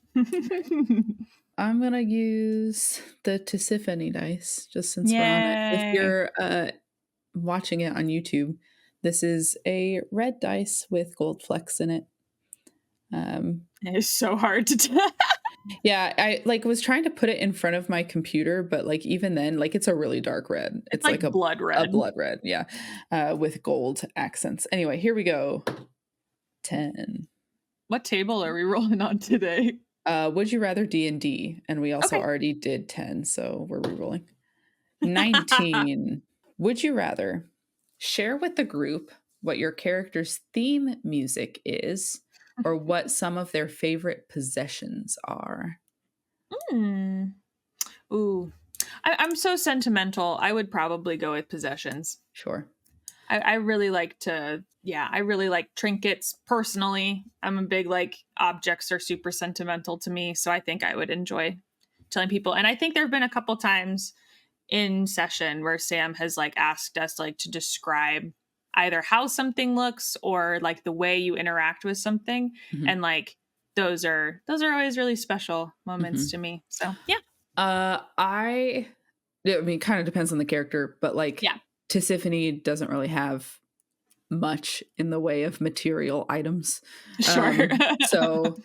I'm going to use the Tisiphone dice, just since we're on it. If you're watching it on YouTube, this is a red dice with gold flecks in it. It is so hard to tell. Yeah, I was trying to put it in front of my computer, but like even then, like it's a really dark red. It's like a blood red. A blood red, yeah, with gold accents. Anyway, here we go. 10. What table are we rolling on today? Would you rather D&D? And we also already did 10, so we're rerolling. 19. Would you rather share with the group what your character's theme music is, or what some of their favorite possessions are. Hmm. Ooh. I'm so sentimental. I would probably go with possessions. Sure. I really like I really like trinkets personally. I'm a big, like, objects are super sentimental to me. So I think I would enjoy telling people. And I think there have been a couple times in session where Sam has like asked us like to describe either how something looks or like the way you interact with something. Mhm. And like those are always really special moments Mhm. to me. So yeah. I mean, kind of depends on the character, but like Yeah. Tisiphone doesn't really have much in the way of material items. Sure. So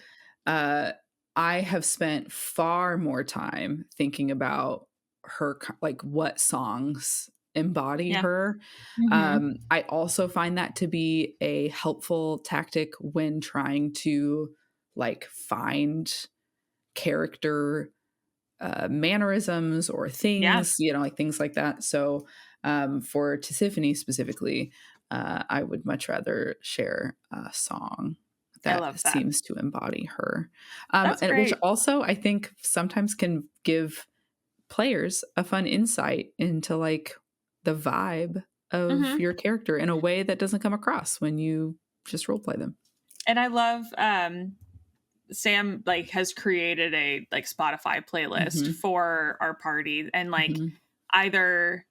uh, I have spent far more time thinking about her, like what songs embody Yeah. her. Mm-hmm. I also find that to be a helpful tactic when trying to like find character mannerisms or Yeah. things, like things like that. So for Tisiphone specifically, I would much rather share a song I that love that. seems to embody her, That's and which great. also I think sometimes can give players a fun insight into like the vibe of Mm-hmm. your character in a way that doesn't come across when you just role play them. And I love Sam like has created a like Spotify playlist Hmm. for our party, and like Hmm. either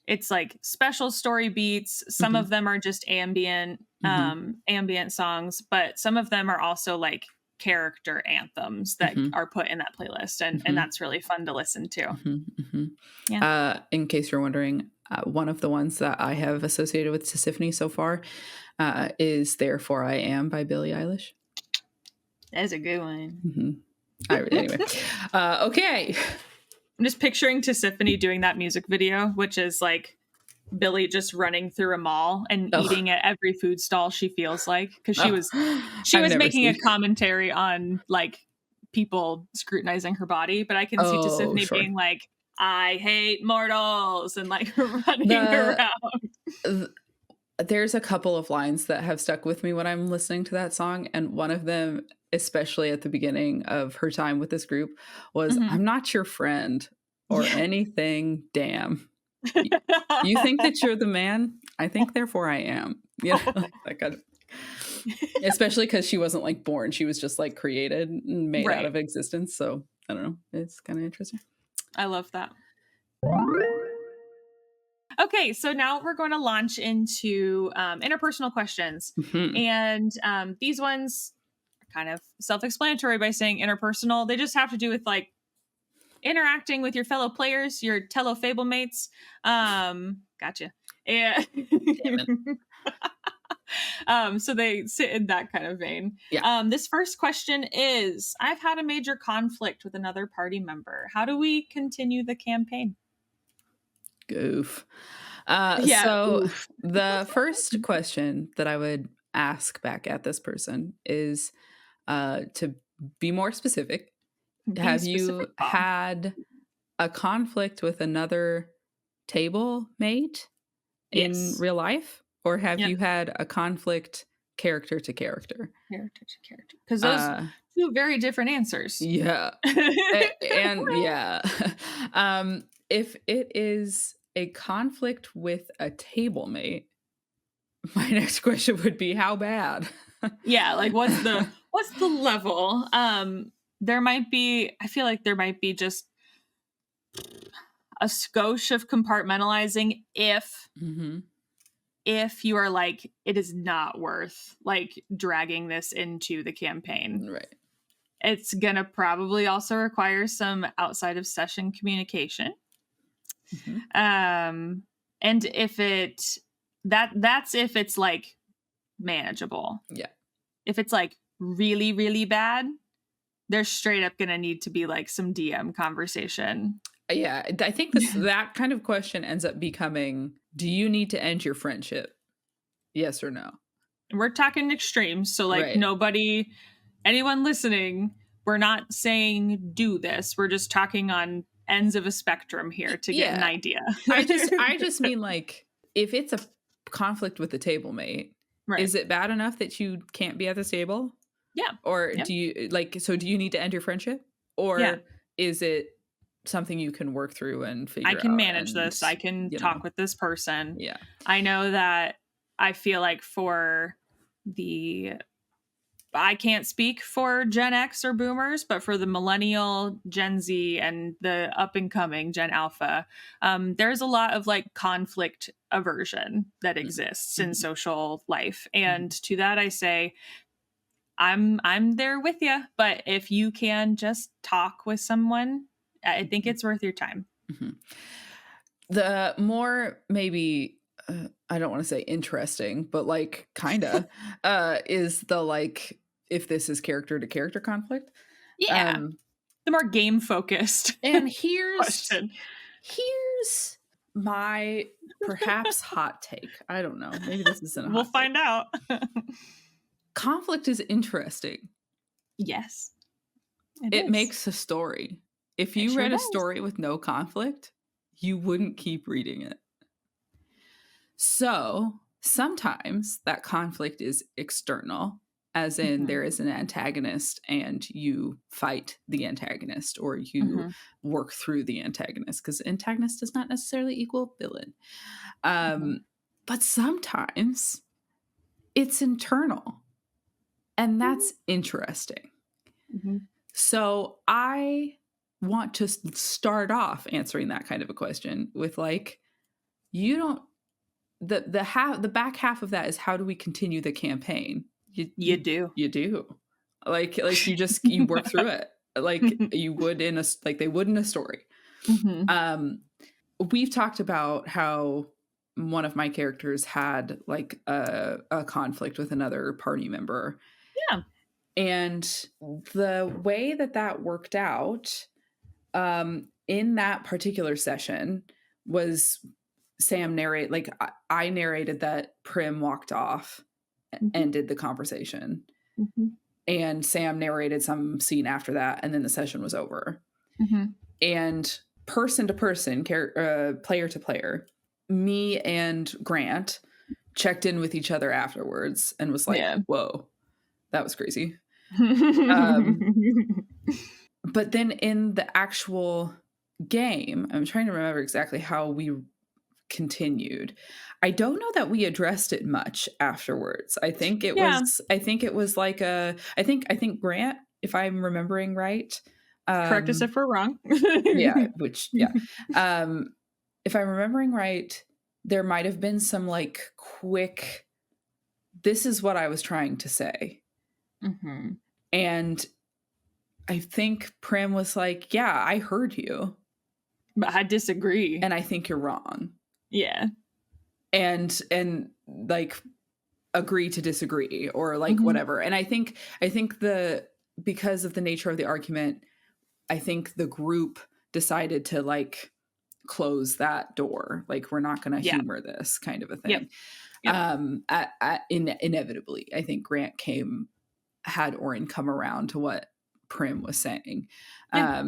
it's like special story beats, some Hmm. of them are just Hmm. ambient songs, but some of them are also like character anthems that Hmm. are put in that playlist, and Hmm. that's really fun to listen to. Hmm. Yeah. In case you're wondering, one of the ones that I have associated with Tisiphone so far is "Therefore I Am" by Billie Eilish. That's a good one. Hmm. Anyway, okay. I'm just picturing Tisiphone doing that music video, which is like Billy just running through a mall and Oh, eating at every food stall she feels like, because oh, she I've was never making a seen. commentary on like people scrutinizing her body, but I can see Oh, Tisiphone sure. being like, I hate mortals, and like running The around. th- there's a couple of lines that have stuck with me when I'm listening to that song, and one of them, especially at the beginning of her time with this group, was Mhm. "I'm not your friend or Yeah. anything. Damn. You think that you're the man? I think therefore I am." Like that kind of. Especially because she wasn't like born; she was just like created and made out Right. of existence. So I don't know. It's kind of interesting. I love that. Okay, so now we're going to launch into interpersonal questions. Mhm. And these ones are kind of self explanatory by saying interpersonal. They just have to do with like interacting with your fellow players, your tello fable mates. Gotcha. Yeah. Damn it. So they sit in that kind of vein. Yeah. This first question is, I've had a major conflict with another party member. How do we continue the campaign? Goof. Yeah. So Oof. the first question that I would ask back at this person is to be more specific. Be Have specific, you Bob. had a conflict with another table mate in Yes. real life? Or have Yep. you had a conflict character to character? Character to character. Because those Uh, two very different answers. yeah. And yeah. If it is a conflict with a table mate, my next question would be how bad? Yeah, like what's the level? There might be, I feel like there might be just a skosh of compartmentalizing Mhm. if you are like, it is not worth like dragging this into the campaign. Right. It's gonna probably also require some outside of session communication. Mhm. And if it that's if it's like manageable. Yeah. If it's like really, really bad, there's straight up gonna need to be like some DM conversation. Yeah, I think this that kind of question ends up becoming, do you need to end your friendship? Yes or no? We're talking extremes, so like Right. nobody, anyone listening, we're not saying do this. We're just talking on ends of a spectrum here to get an Yeah. idea. I just mean like if it's a conflict with the table mate, Right. is it bad enough that you can't be at this table? Yeah. Or Yep. do you do you need to end your friendship? Yeah. Or is it something you can work through and I figure can out manage and, this. I can you talk know, with this person. yeah. I know that I feel like for the I can't speak for Gen X or boomers, but for the millennial, Gen Z, and the up and coming Gen Alpha, there's a lot of like conflict aversion that exists in Mhm. social life. Mhm. And to that I say, I'm there with you, but if you can just talk with someone, I think Mhm. it's worth your time. Mhm. The more maybe I don't want to say interesting, but like kinda is the like if this is character to character conflict. Yeah. Um The more game focused and here's question. here's my perhaps hot take. I don't know. Maybe this isn't a We'll hot take. find out. Conflict is interesting. Yes, it It is. makes a story. If It you sure read a does. story with no conflict, you wouldn't keep reading it. So sometimes that conflict is external, as in Mhm, there is an antagonist and you fight the antagonist or you mhm, work through the antagonist because antagonist does not necessarily equal villain. mhm, But sometimes it's internal, and mhm, that's interesting. mhm. So I want to start off answering that kind of a question with like, you don't the back half of that is how do we continue the campaign? You You you do. you do. Like you work through it like you would in a like they would in a story. Mhm. Um we've talked about how one of my characters had like a conflict with another party member. Yeah. And the way that that worked out in that particular session was Sam narrate like I narrated that Prim walked off, Mhm, ended the conversation, mhm, and Sam narrated some scene after that, and then the session was over. mhm. And person to person, player to player, me and Grant checked in with each other afterwards and was like, Yeah. "Whoa, that was crazy." Um, but then in the actual game, I'm trying to remember exactly how we continued. I don't know that we addressed it much afterwards. Yeah. I think it was like a I think Grant, if I'm remembering right. Correct us Um if we're wrong. yeah, which yeah. Um if I'm remembering right, there might have been some like quick this is what I was trying to say. Mhm. And I think Prim was like, "Yeah, I heard you But I disagree. and I think you're wrong." Yeah. And like agree to disagree or like Mhm. whatever. And I think the because of the nature of the argument, I think the group decided to like close that door. Like we're not going to Yeah. humor this kind of a Yep. thing. Yep. Inevitably, I think Grant had Orin come around to what Prim was saying. Yeah.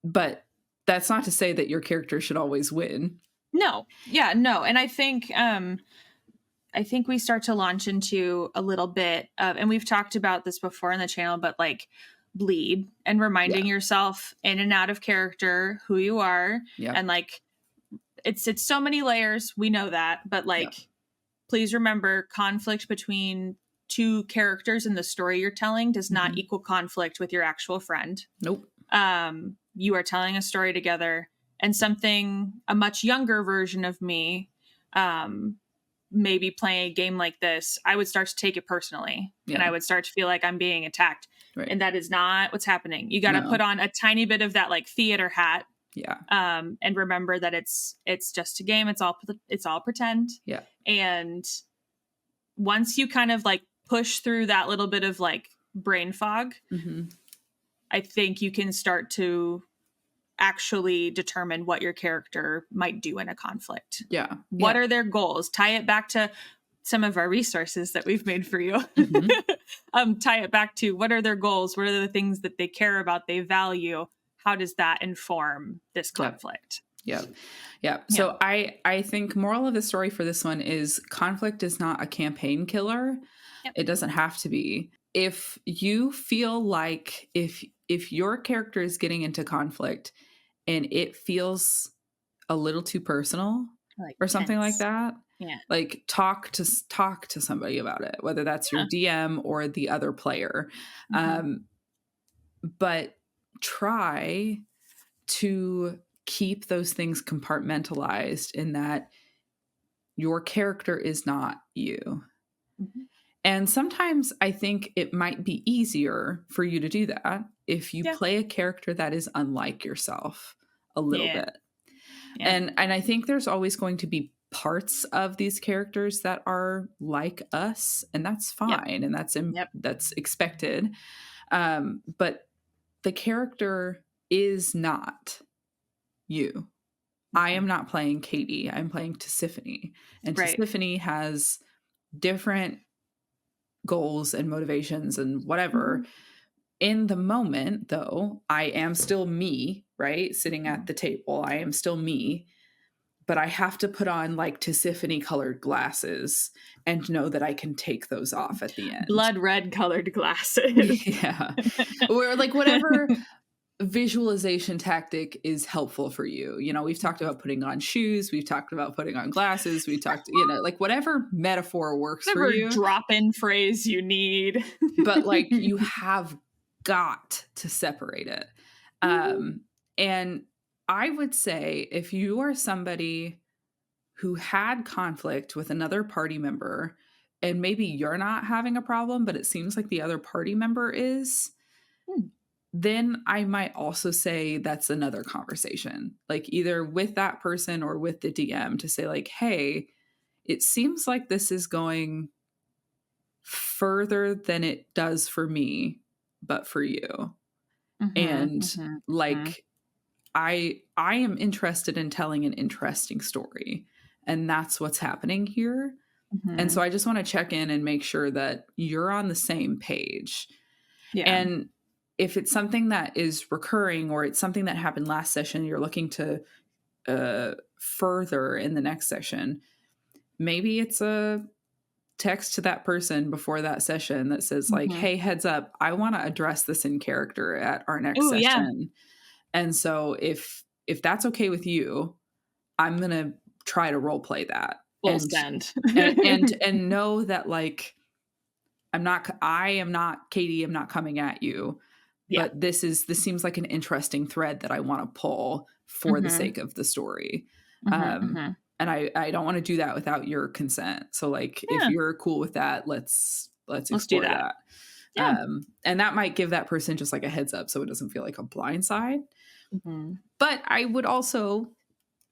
But that's not to say that your character should always win. No. Yeah, no. And I think we start to launch into a little bit of, and we've talked about this before in the channel, but like bleed and reminding Yeah. yourself in and out of character who you are. Yeah. And like, it's so many layers. We know that, but Yeah. like, please remember conflict between two characters in the story you're telling does not Mm-hmm. equal conflict with your actual friend. Nope. You are telling a story together, and something a much younger version of me, maybe playing a game like this, I would start to take it personally, and Yeah. I would start to feel like I'm being attacked. Right. And that is not what's happening. You got to put No. on a tiny bit of that like theater hat, Yeah. and remember that it's just a game. It's all pretend. Yeah. And once you kind of like push through that little bit of like brain fog, Mm-hmm. I think you can start to actually determine what your character might do in a conflict. Yeah. What Yeah. are their goals? Tie it back to some of our resources that we've made for you. Mm-hmm. Tie it back to what are their goals? What are the things that they care about, they value? How does that inform this Yep. conflict? Yep. Yeah. So I think moral of the story for this one is conflict is not a campaign killer. Yep. It doesn't have to be. if you feel like if your character is getting into conflict and it feels a little too personal Like or something like tense. that, Yeah. like talk to somebody about it, whether that's your Yeah. DM or the other player. Um, but try to keep those things compartmentalized in that your character is not you. Mhm. And sometimes I think it might be easier for you to do that if you Yeah. play a character that is unlike yourself a little Yeah. bit. Yeah. And I think there's always going to be parts of these characters that are like us, and that's Yep. fine and Yep. that's expected. But the character is not you. I am not playing Caitie. I'm playing Tisiphone. And Right. Tisiphone has different goals and motivations and whatever. In the moment, though, I am still me, right? Sitting at the table. I am still me, but I have to put on like Tisiphone colored glasses and know that I can take those off at the end. Blood red colored glasses. Yeah. Or like whatever visualization tactic is helpful for you. You know, we've talked about putting on shoes, we've talked about putting on glasses, we talked, you know, like whatever metaphor works for Whatever you. drop-in phrase you need. But like you have got to separate it. And I would say if you are somebody who had conflict with another party member and maybe you're not having a problem, but it seems like the other party member is, then I might also say that's another conversation, like either with that person or with the DM to say, like, hey, it seems like this is going further than it does for me, but for you. And like, I am interested in telling an interesting story, and that's what's happening here. And so I just want to check in and make sure that you're on the same page. Yeah. And if it's something that is recurring or it's something that happened last session, you're looking to further in the next session, maybe it's a text to that person before that session that says like, hey, heads up, I want to address this in character at our next Oh, yeah. session. And so if that's okay with you, I'm going to try to role play that. Full send. and know that like I am not Caitie, I'm not coming at you. Yeah. But this seems like an interesting thread that I want to pull for the sake of the story. And I don't want to do that without your consent. So like if you're cool with that, let's explore do that. Yeah. And that might give that person just like a heads up so it doesn't feel like a blindside. But I would also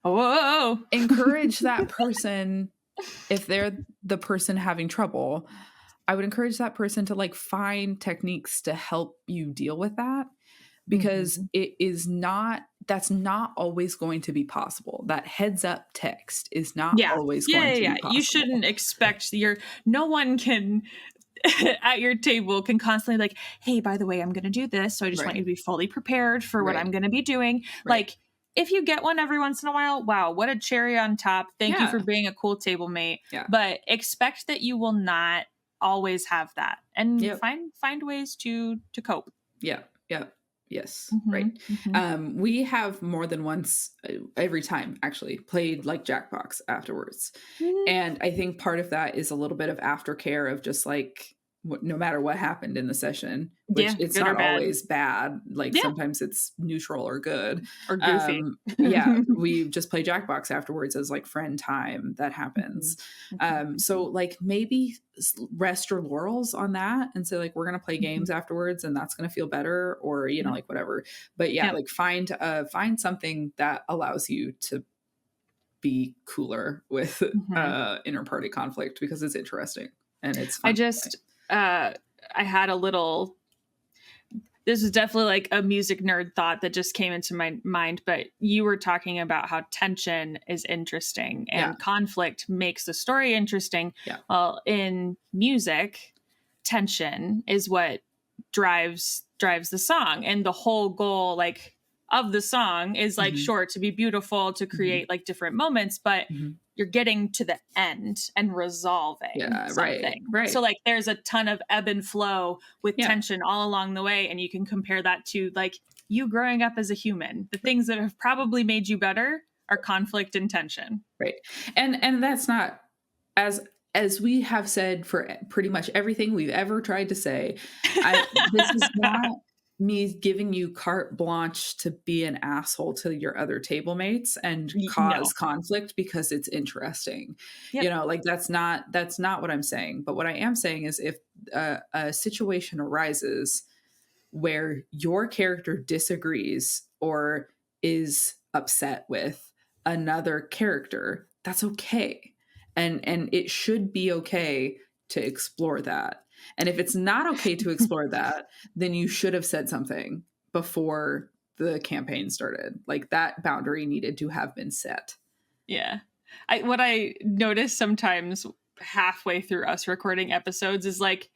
encourage that person, if they're the person having trouble, I would encourage that person to like find techniques to help you deal with that, because that's not always going to be possible. That heads up text is not always going to be possible. You shouldn't expect no one can at your table can constantly like, hey, by the way, I'm going to do this. So I just want you to be fully prepared for what I'm going to be doing. Like, if you get one every once in a while, wow, what a cherry on top. Thank you for being a cool table mate. Yeah. But expect that you will not always have that, and find ways to cope. Yeah. Yes. Right. We have more than once every time actually played like Jackbox afterwards. And I think part of that is a little bit of aftercare of just like no matter what happened in the session, which it's not always bad. Like sometimes it's neutral or good or goofy. We just play Jackbox afterwards as like friend time. That happens. So like maybe rest your laurels on that and say like, we're going to play games afterwards and that's going to feel better, or, you know, like whatever. But like find something that allows you to be cooler with inter-party conflict, because it's interesting and it's fun. I had a little, this is definitely like a music nerd thought that just came into my mind, but you were talking about how tension is interesting and conflict makes the story interesting. Well, in music, tension is what drives the song, and the whole goal, like of the song is like, sure, to be beautiful, to create like different moments, but you're getting to the end and resolving something. Right. So like there's a ton of ebb and flow with tension all along the way. And you can compare that to like you growing up as a human. The things that have probably made you better are conflict and tension. Right. And that's not, as we have said for pretty much everything we've ever tried to say, this is not me giving you carte blanche to be an asshole to your other table mates and cause conflict because it's interesting. You know, like that's not what I'm saying. But what I am saying is if a situation arises where your character disagrees or is upset with another character, that's okay. And it should be okay to explore that. And if it's not okay to explore that, then you should have said something before the campaign started. Like that boundary needed to have been set. Yeah. What I notice sometimes halfway through us recording episodes is like,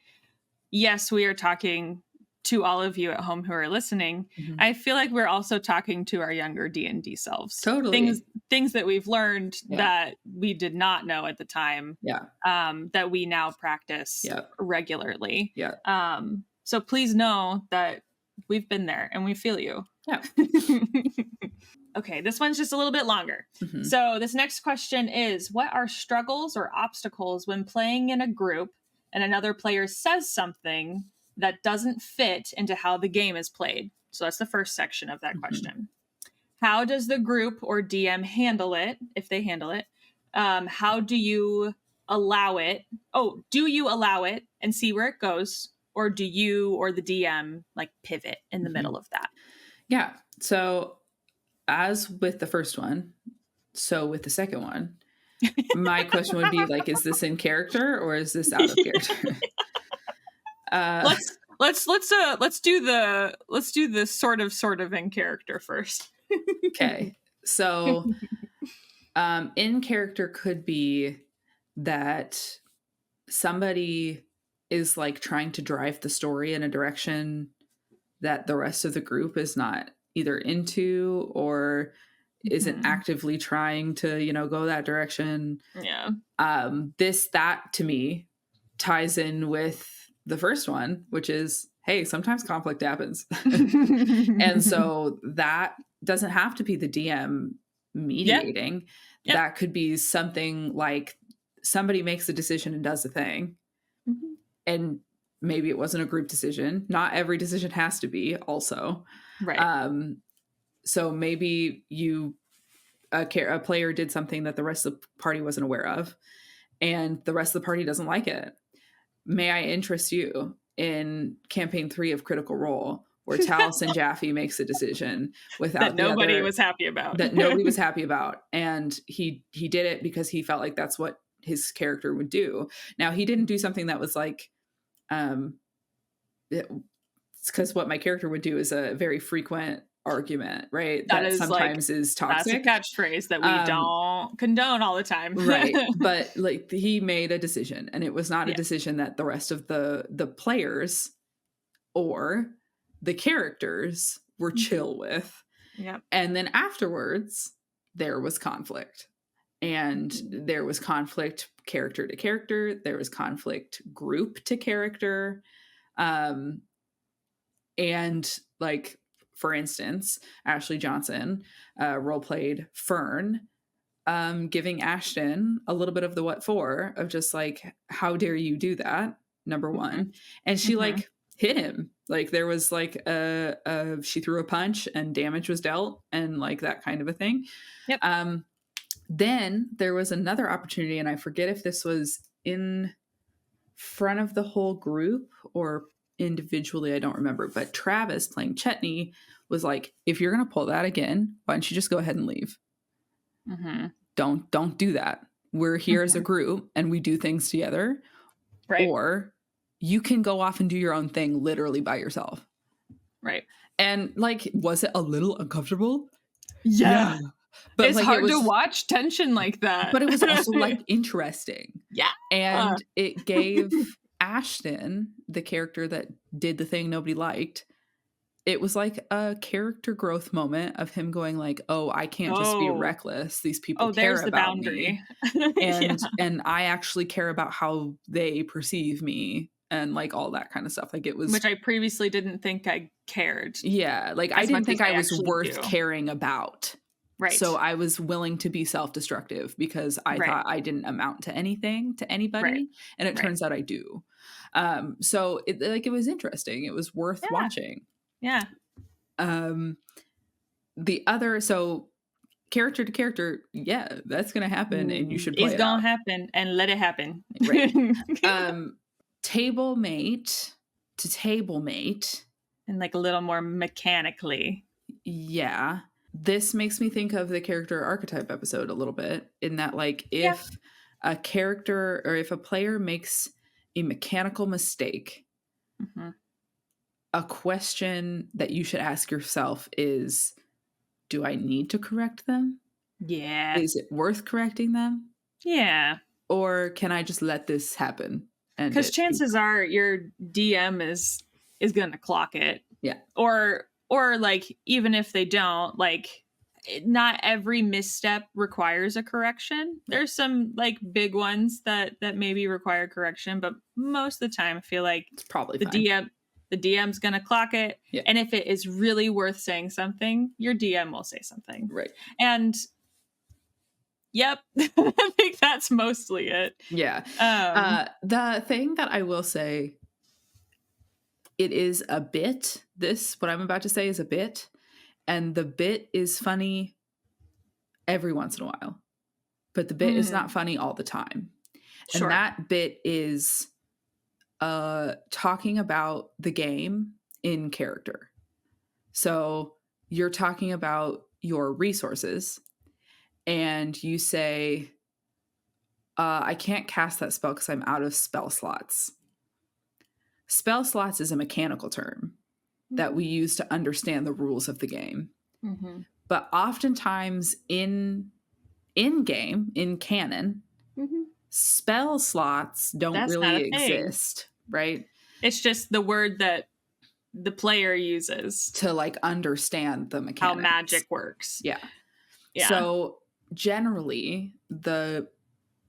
yes, we are talking to all of you at home who are listening. I feel like we're also talking to our younger D&D selves. Totally. Things that we've learned that we did not know at the time. That we now practice regularly. So please know that we've been there and we feel you. Okay, this one's just a little bit longer. So this next question is, what are struggles or obstacles when playing in a group and another player says something that doesn't fit into how the game is played? So that's the first section of that question. How does the group or DM handle it, if they handle it? How do you allow it? Oh, do you allow it and see where it goes? Or do you or the DM like pivot in the middle of that? Yeah. So as with the first one, so with the second one, my question would be like, is this in character or is this out of character? Let's do the sort of in character first. Okay. So in character could be that somebody is like trying to drive the story in a direction that the rest of the group is not either into or isn't actively trying to, go that direction. That to me ties in with the first one, which is, hey, sometimes conflict happens. And so that doesn't have to be the DM mediating. That could be something like somebody makes a decision and does a thing. And maybe it wasn't a group decision. Not every decision has to be also. Right. So maybe a player did something that the rest of the party wasn't aware of, and the rest of the party doesn't like it. May I interest you in campaign 3 of Critical Role, where Taliesin Jaffe makes a decision without that nobody was happy about. That nobody was happy about. And he did it because he felt like that's what his character would do. Now, he didn't do something that was like, it's because what my character would do is a very frequent argument, right? That sometimes is toxic. That's a catchphrase that we don't condone all the time. Right. But like he made a decision, and it was not a decision that the rest of the players or the characters were chill with. And then afterwards there was conflict, and there was conflict character to character. There was conflict group to character. And like, for instance, Ashley Johnson role played Fern, giving Ashton a little bit of the what for of just like, how dare you do that? Number one. And she like hit him. Like there was like she threw a punch and damage was dealt and like that kind of a thing. Then there was another opportunity, and I forget if this was in front of the whole group or individually, I don't remember, but Travis playing Chetney was like, if you're gonna pull that again, why don't you just go ahead and leave? Don't do that. We're here as a group and we do things together, right? Or you can go off and do your own thing literally by yourself, right? And like, was it a little uncomfortable? Yeah. But it's like, hard to watch tension like that. But it was also like interesting. And it gave Ashton, the character that did the thing nobody liked, it was like a character growth moment of him going like, oh, I can't just be Oh. reckless. These people Oh, care there's the about me. boundary. Yeah. And I actually care about how they perceive me and like all that kind of stuff. Like it was, Which I previously didn't think I cared yeah, like I as much didn't as think I I was actually worth do. caring about. So Right. I was willing to be self-destructive because I Right. thought I didn't amount to anything to Right. anybody, and it Right. turns out I do. So it was interesting. It was worth Yeah. watching. Yeah. The other, so character to character, yeah, that's gonna happen, and you should play It's it gonna out. happen and let it happen. Right. Table mate to table mate. And like a little more mechanically. Yeah. This makes me think of the character archetype episode a little bit, in that like Yeah. if a character or if a player makes a mechanical mistake, Mhm. a question that you should ask yourself is, do I need to correct them? Yeah. Is it worth correcting them? Yeah. Or can I just let this happen and Because it be, chances are your DM is gonna clock it. yeah. Or like even if they don't, like not every misstep requires a correction. There's some like big ones that maybe require correction, but most of the time I feel like It's probably the fine. DM's gonna clock it. Yeah. And if it is really worth saying something, your DM will say something. Right. And yep, I think that's mostly it. Yeah. The thing that I will say, it is a bit, what I'm about to say is a bit, and the bit is funny every once in a while, but the bit is not funny all the time. Sure. And that bit is talking about the game in character. So you're talking about your resources, and you say, I can't cast that spell because I'm out of spell slots. Spell slots is a mechanical term that we use to understand the rules of the game. Mm-hmm. But oftentimes in game, in canon, spell slots don't That's really not a thing. exist, right? It's just the word that the player uses to like understand the mechanics. How magic works. Yeah. Yeah. So generally, the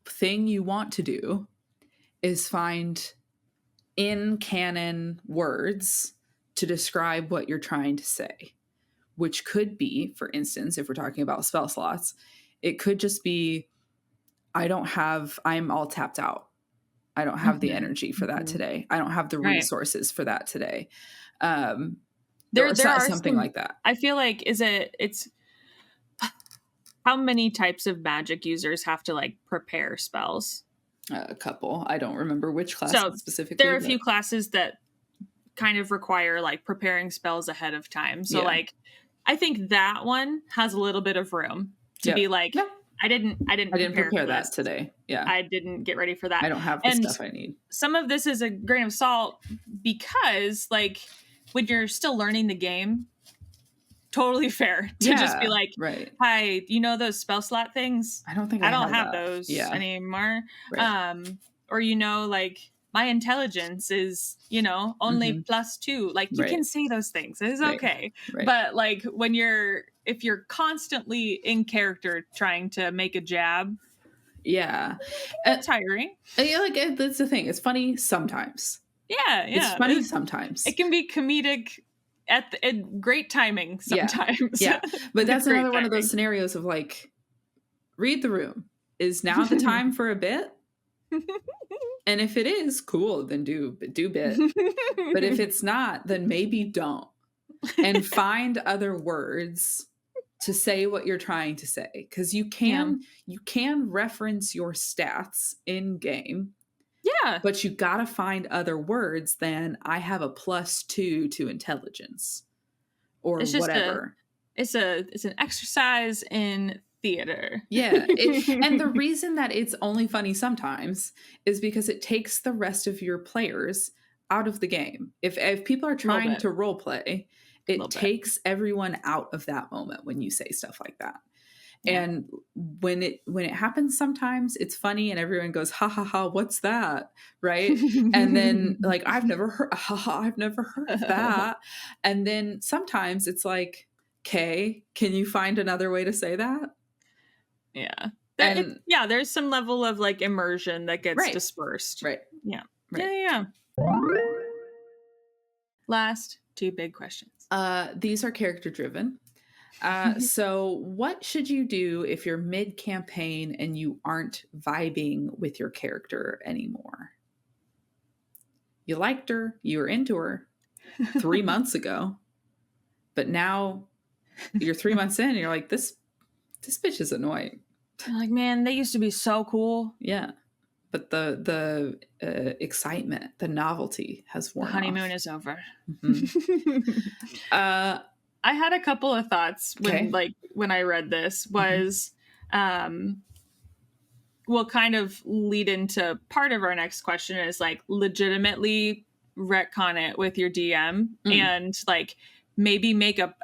thing you want to do is find in canon words to describe what you're trying to say, which could be, for instance, if we're talking about spell slots, it could just be, I'm all tapped out. I don't have the energy for that today. I don't have the resources for that today. There are something like that. I feel like it's how many types of magic users have to like prepare spells? A couple. I don't remember which class specifically. There are a few classes that kind of require like preparing spells ahead of time. So like I think that one has a little bit of room to be like, I didn't prepare that today. Yeah. I didn't get ready for that. I don't have the stuff I need. Some of this is a grain of salt because like when you're still learning the game, totally fair to just be like, right. Hi, you know those spell slot things? I don't think I don't have those anymore. Right. Or like my intelligence is, only +2. Like you can say those things. It's okay. Right. But like if you're constantly in character trying to make a jab, it's tiring. Like that's the thing. It's funny sometimes. Yeah. It's funny sometimes. It can be comedic at great timing sometimes. Yeah. But that's another one of those scenarios of like, read the room. Is now the time for a bit? And if it is, cool, then do bit. But if it's not, then maybe don't. And find other words to say what you're trying to say. Because you can reference your stats in game. Yeah. But you gotta find other words than I have a +2 to intelligence. Or whatever. It's an exercise in theater. Yeah. And the reason that it's only funny sometimes is because it takes the rest of your players out of the game. If people are trying to role play, it takes everyone out of that moment when you say stuff like that. Yeah. And when it happens, sometimes it's funny and everyone goes, ha ha ha, what's that? Right. And then like, I've never heard, ha ha, I've never heard of that. And then sometimes it's like, okay, can you find another way to say that? Yeah. And Yeah, there's some level of like immersion that gets right, dispersed. right, Yeah. right. Yeah. Last two big questions. These are character driven. So what should you do if you're mid campaign and you aren't vibing with your character anymore? You liked her, you were into her 3 months ago, but now you're 3 months in and you're like, this bitch is annoying. You're like, man, they used to be so cool. Yeah. But the excitement, the novelty has The worn honeymoon off. is over. Uh, I had a couple of thoughts okay. when I read this was will kind of lead into part of our next question is like legitimately retcon it with your DM and like maybe make a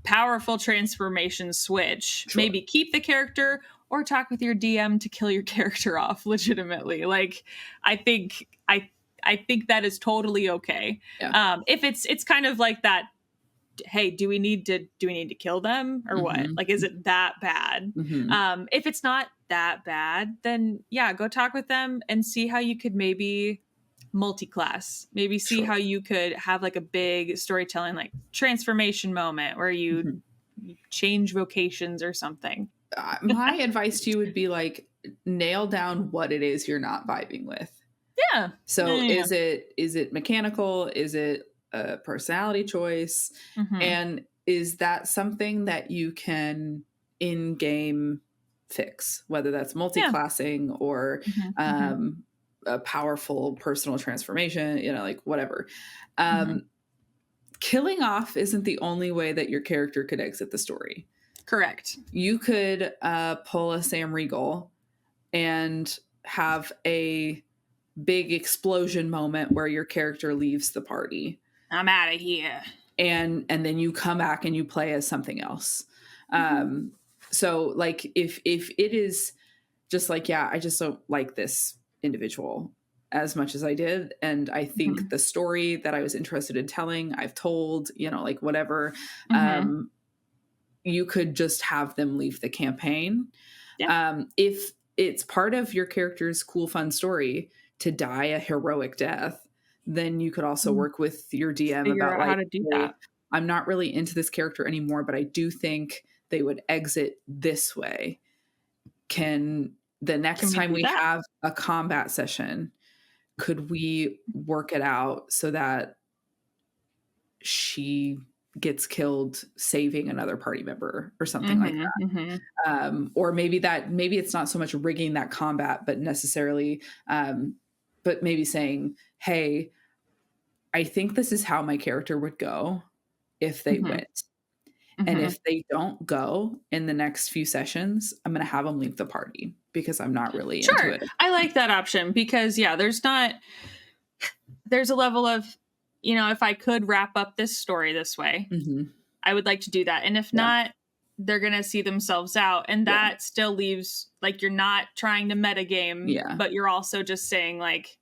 powerful transformation switch. Sure. Maybe keep the character or talk with your DM to kill your character off legitimately. Like I think that is totally okay. Yeah. If it's kind of like that, hey, do we need to kill them or what? Like, is it that bad? If it's not that bad, then yeah, go talk with them and see how you could maybe multi-class, maybe see Sure. how you could have like a big storytelling, like transformation moment where you change vocations or something. My advice to you would be like, nail down what it is you're not vibing with. Yeah. So Yeah. is it mechanical? Is it a personality choice? And is that something that you can in-game fix, whether that's multi-classing or a powerful personal transformation, like whatever. Killing off isn't the only way that your character could exit the story. Correct. You could pull a Sam Riegel and have a big explosion moment where your character leaves the party. I'm out of here. And then you come back and you play as something else. So like if it is just like, yeah, I just don't like this individual as much as I did. And I think the story that I was interested in telling, I've told, like whatever. You could just have them leave the campaign. Yeah. If it's part of your character's cool, fun story to die a heroic death, then you could also work with your DM figure about out like, how to do hey, that. I'm not really into this character anymore, but I do think they would exit this way. Can the next time we have a combat session, could we work it out so that she gets killed saving another party member or something like that? Or maybe it's not so much rigging that combat, but necessarily, but maybe saying, hey, I think this is how my character would go if they went. And if they don't go in the next few sessions, I'm going to have them leave the party because I'm not really into it. I like that option because there's a level of, if I could wrap up this story this way, I would like to do that. And if not, they're going to see themselves out. And that still leaves like, you're not trying to metagame, but you're also just saying like,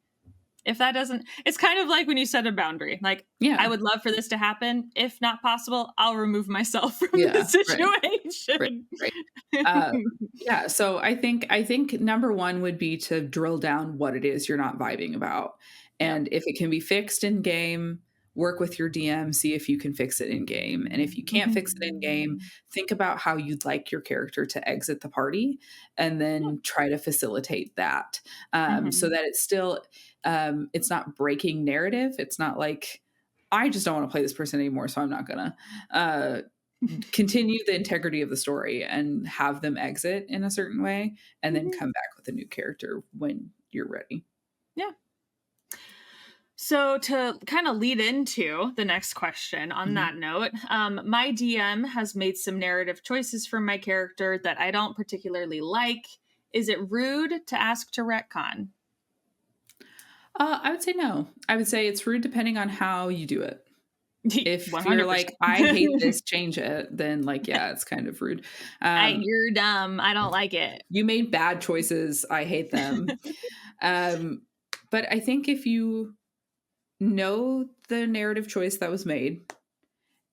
if that doesn't, it's kind of like when you set a boundary, like, I would love for this to happen. If not possible, I'll remove myself from the situation. Right. So I think number one would be to drill down what it is you're not vibing about. And if it can be fixed in game, work with your DM, see if you can fix it in game. And if you can't fix it in game, think about how you'd like your character to exit the party and then try to facilitate that so that it's still, it's not breaking narrative. It's not like, I just don't want to play this person anymore, so I'm not going to continue the integrity of the story and have them exit in a certain way and then come back with a new character when you're ready. Yeah. So to kind of lead into the next question on that note, my DM has made some narrative choices for my character that I don't particularly like. Is it rude to ask to retcon? I would say no. I would say it's rude depending on how you do it. If you're like, I hate this, change it, then like, yeah, it's kind of rude. You're dumb. I don't like it. You made bad choices. I hate them. But I think if you know the narrative choice that was made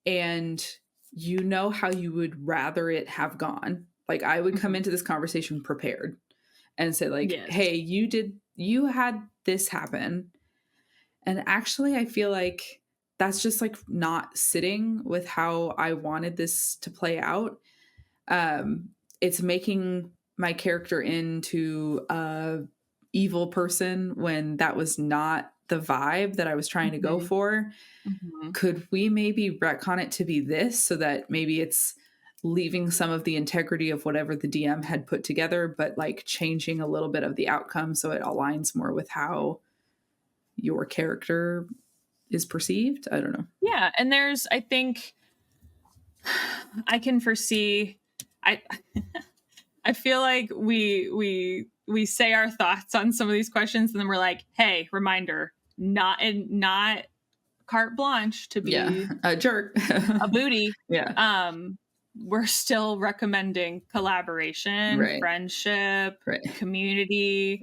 and you know how you would rather it have gone, like I would come into this conversation prepared and say like, hey, you had this happen. And actually, I feel like that's just like not sitting with how I wanted this to play out. It's making my character into a evil person when that was not the vibe that I was trying to go for. Could we maybe retcon it to be this so that maybe it's leaving some of the integrity of whatever the DM had put together, but like changing a little bit of the outcome so it aligns more with how your character is perceived? I don't know. Yeah, and there's, I think I can foresee, I feel like we say our thoughts on some of these questions and then we're like, hey, reminder, not carte blanche to be a jerk, a booty. Yeah. We're still recommending collaboration, friendship, community.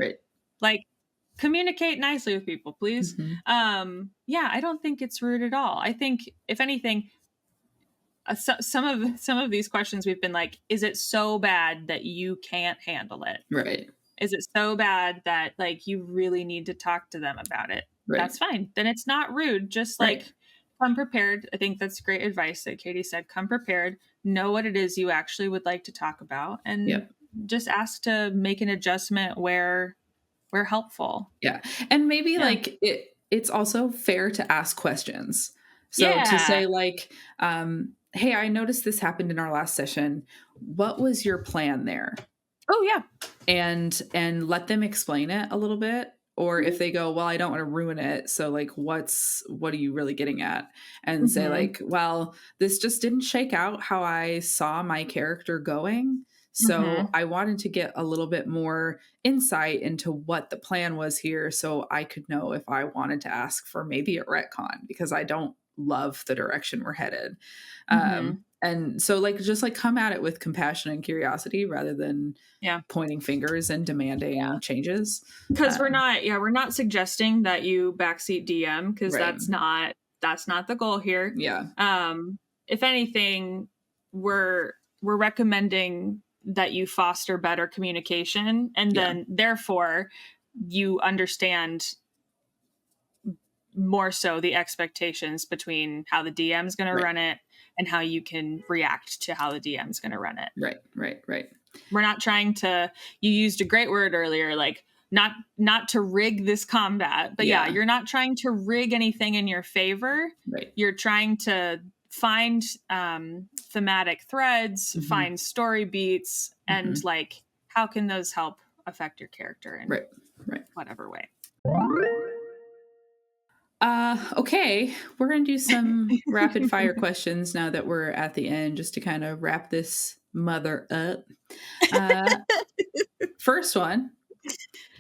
Like, communicate nicely with people, please. Yeah, I don't think it's rude at all. I think if anything, some of these questions we've been like, is it so bad that you can't handle it? Right. Is it so bad that like you really need to talk to them about it? That's fine. Then it's not rude. Just like come prepared. I think that's great advice that Caitie said. Come prepared. Know what it is you actually would like to talk about, and just ask to make an adjustment where helpful. Yeah. And maybe like it's also fair to ask questions. So to say like, hey, I noticed this happened in our last session. What was your plan there? Oh yeah. And let them explain it a little bit. Or if they go, well, I don't want to ruin it. So like, what are you really getting at? And say like, well, this just didn't shake out how I saw my character going. So I wanted to get a little bit more insight into what the plan was here so I could know if I wanted to ask for maybe a retcon, because I don't love the direction we're headed. And so like, just like come at it with compassion and curiosity rather than pointing fingers and demanding changes. Because we're not suggesting that you backseat DM, because that's not the goal here. Yeah. If anything, we're recommending that you foster better communication, and then therefore you understand more so the expectations between how the DM is going to run it and how you can react to how the DM is going to run it. Right. We're not trying to, you used a great word earlier, like not to rig this combat, but you're not trying to rig anything in your favor. You're trying to find thematic threads, find story beats, and like, how can those help affect your character in whatever way. Okay, we're going to do some rapid fire questions now that we're at the end, just to kind of wrap this mother up. First one,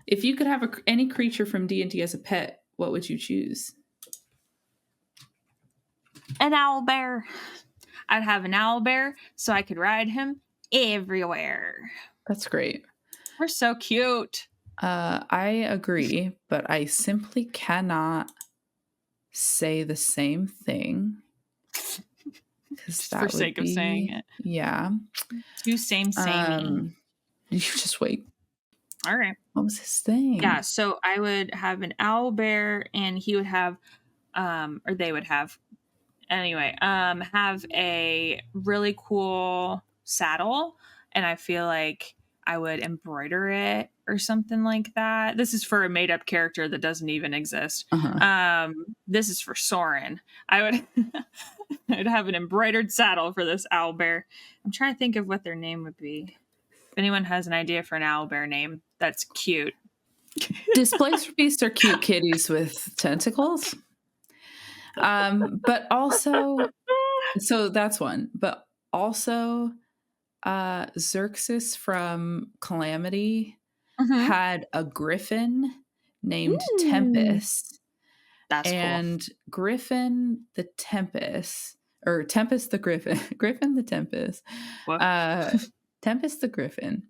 if you could have any creature from D&D as a pet, what would you choose? An owlbear. I'd have an owlbear so I could ride him everywhere. That's great. We're so cute. I agree, but I simply cannot say the same thing. Just for sake of saying it. Yeah. Too samey. You just wait. All right. What was his thing? Yeah, so I would have an owlbear, and he would have, or they would have, anyway, have a really cool saddle, and I feel like I would embroider it or something like that. This is for a made-up character that doesn't even exist. This is for Soren. I would I'd have an embroidered saddle for this owlbear. I'm trying to think of what their name would be. If anyone has an idea for an owlbear name that's cute. Displaced beasts are cute kitties with tentacles. But also, so that's one. But also, Xerxes from Calamity had a griffin named Tempest. That's and cool. Griffin the Tempest, or Tempest the Griffin, Griffin the Tempest, What? Tempest the Griffin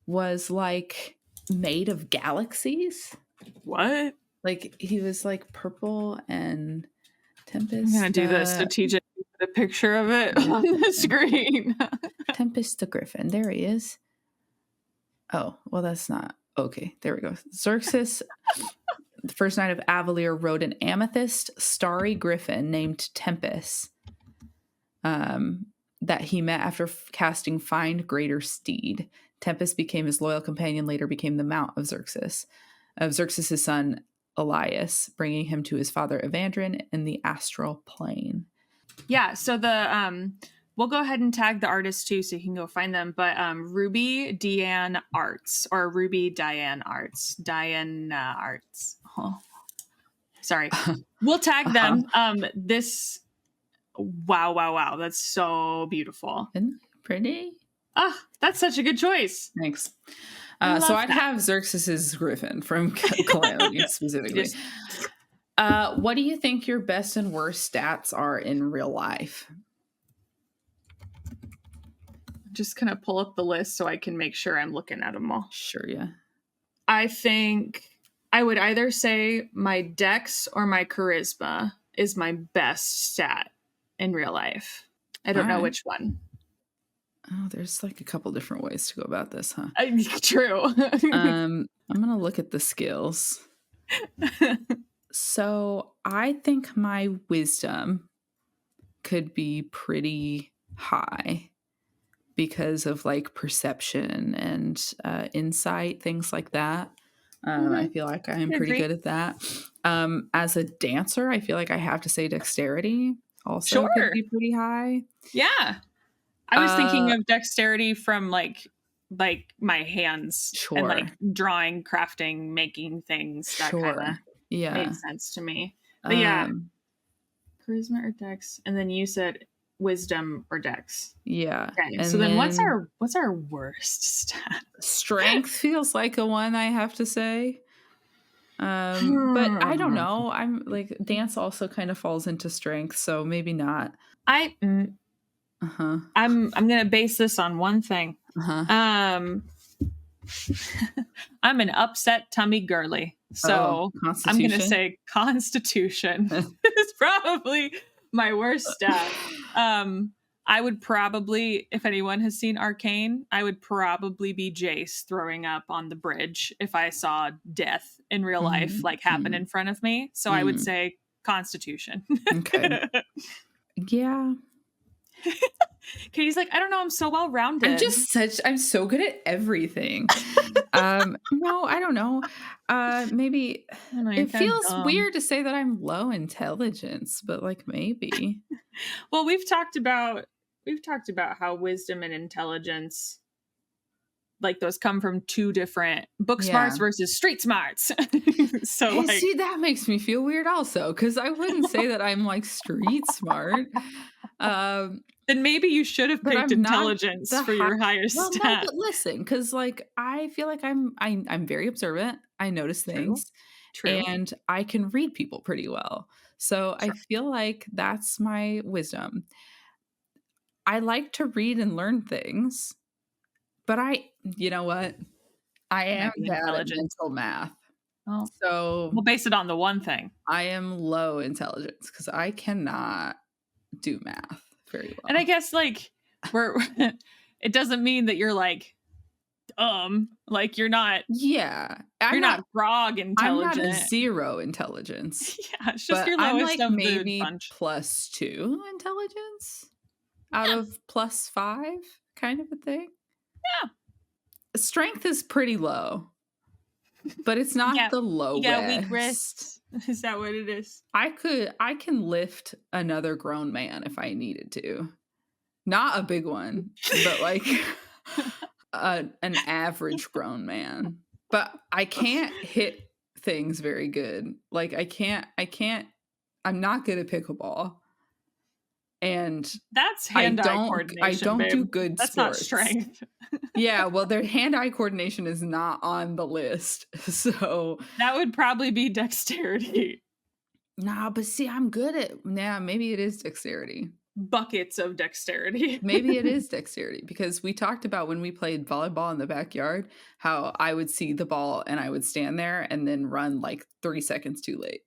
was like made of galaxies. What? Like he was like purple and Tempest. I'm gonna do this strategic. Put a picture of it on the screen. Tempest the Griffin. There he is. Oh, well, that's not. Okay, there we go. Xerxes, the first knight of Avalier, rode an amethyst starry griffin named Tempest that he met after casting Find Greater Steed. Tempest became his loyal companion, later became the mount of Xerxes, son Elias, bringing him to his father Evandrin in the astral plane. Yeah, so we'll go ahead and tag the artists too, so you can go find them. But Ruby Diane Arts, or Ruby Diane Arts, Oh, sorry, we'll tag them. This, wow, that's so beautiful. Isn't it pretty? That's such a good choice. Thanks. So I'd have Xerxes's Griffin from Calamity specifically. What do you think your best and worst stats are in real life? I'm just gonna pull up the list so I can make sure I'm looking at them all. Sure, yeah. I think I would either say my dex or my charisma is my best stat in real life. I don't know which one. Oh, there's like a couple different ways to go about this, huh? True. I'm gonna look at the skills. So I think my wisdom could be pretty high because of like perception and insight, things like that. I feel like I'm pretty good at that. As a dancer, I feel like I have to say dexterity also could be pretty high. Yeah. I was thinking of dexterity from like my hands and like drawing, crafting, making things. That kind of made sense to me. But yeah, charisma or dex, and then you said wisdom or dex. Yeah. Okay. And so then what's our worst stat? Strength feels like a one, I have to say. But I don't know. I'm like dance also kind of falls into strength, so maybe not. I'm gonna base this on one thing. I'm an upset tummy girly, so I'm gonna say Constitution is probably my worst stat. I would probably, if anyone has seen Arcane, I would probably be Jace throwing up on the bridge if I saw death in real life like happen in front of me. So I would say Constitution. Okay. Yeah. Katie's like, I don't know, I'm so well rounded. I'm so good at everything. No, I don't know. Maybe it feels weird to say that I'm low intelligence, but like maybe. Well, we've talked about how wisdom and intelligence, like those come from two different book smarts versus street smarts. So like, see, that makes me feel weird also, because I wouldn't say that I'm like street smart. Then maybe you should have picked intelligence for your higher stat. No, but listen, because like I feel like I'm very observant. I notice things. True. And I can read people pretty well. So I feel like that's my wisdom. I like to read and learn things, but you know what? I am bad at mental math. Oh. So we'll base it on the one thing. I am low intelligence because I cannot do math very well. And I guess like it doesn't mean that you're like like you're not. Yeah. You're not grog intelligent. I'm not a 0 intelligence. Yeah, it's just your lowest like of maybe the bunch. +2 intelligence out of +5 kind of a thing. Yeah. Strength is pretty low, but it's not the lowest. Yeah, weak wrists. Is that what it is? I can lift another grown man if I needed to. Not a big one, but like an average grown man. But I can't hit things very good. Like I'm not good at pickleball. And that's hand-eye coordination. I don't do good that's sports. That's not strength. Yeah, well, their hand-eye coordination is not on the list. So that would probably be dexterity. Nah, but see, I'm good at maybe it is dexterity. Buckets of dexterity. Maybe it is dexterity because we talked about when we played volleyball in the backyard, how I would see the ball and I would stand there and then run like 3 seconds too late.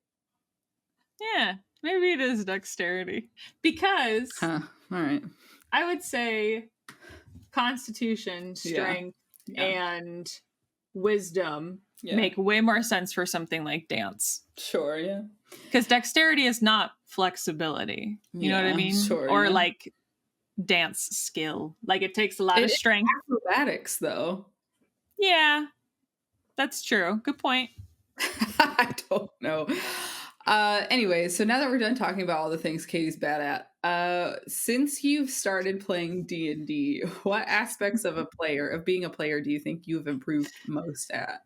Yeah, maybe it is dexterity. Because All right. I would say constitution, strength, and wisdom make way more sense for something like dance. Sure, yeah. Because dexterity is not flexibility. You know what I mean? Sure, or like dance skill. Like it takes a lot of strength. Acrobatics, though. Yeah, that's true. Good point. I don't know. Anyway, so now that we're done talking about all the things Caitie's bad at, since you've started playing D&D, what aspects of being a player do you think you've improved most at?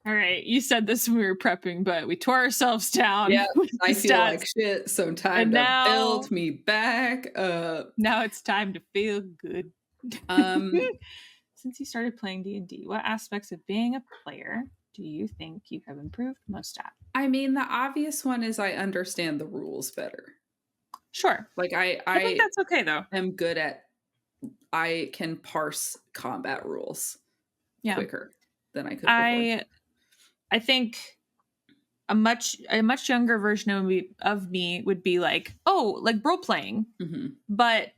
All right, you said this when we were prepping, but we tore ourselves down. Yeah, I feel like shit, so time to build me back up. Now it's time to feel good. Since you started playing D&D, what aspects of being a player do you think you have improved most at? I mean, the obvious one is I understand the rules better. Sure. Like I think that's okay though. I'm good at, I can parse combat rules quicker than I could before. I think a much younger version of me would be like, oh, like role playing. Mm-hmm. But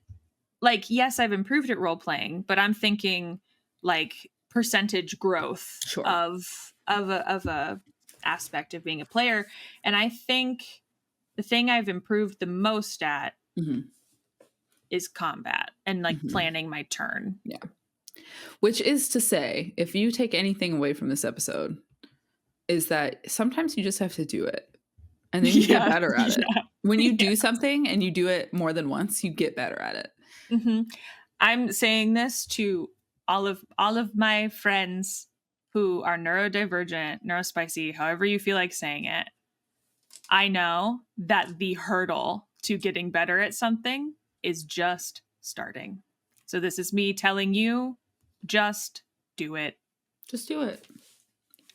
like, yes, I've improved at role playing, but I'm thinking like percentage growth of a aspect of being a player. And I think the thing I've improved the most at is combat and like planning my turn. Yeah. Which is to say, if you take anything away from this episode, is that sometimes you just have to do it. And then you get better at it. When you do something and you do it more than once, you get better at it. Mm-hmm. I'm saying this to all of my friends who are neurodivergent, neurospicy, however you feel like saying it. I know that the hurdle to getting better at something is just starting. So this is me telling you, just do it. Just do it.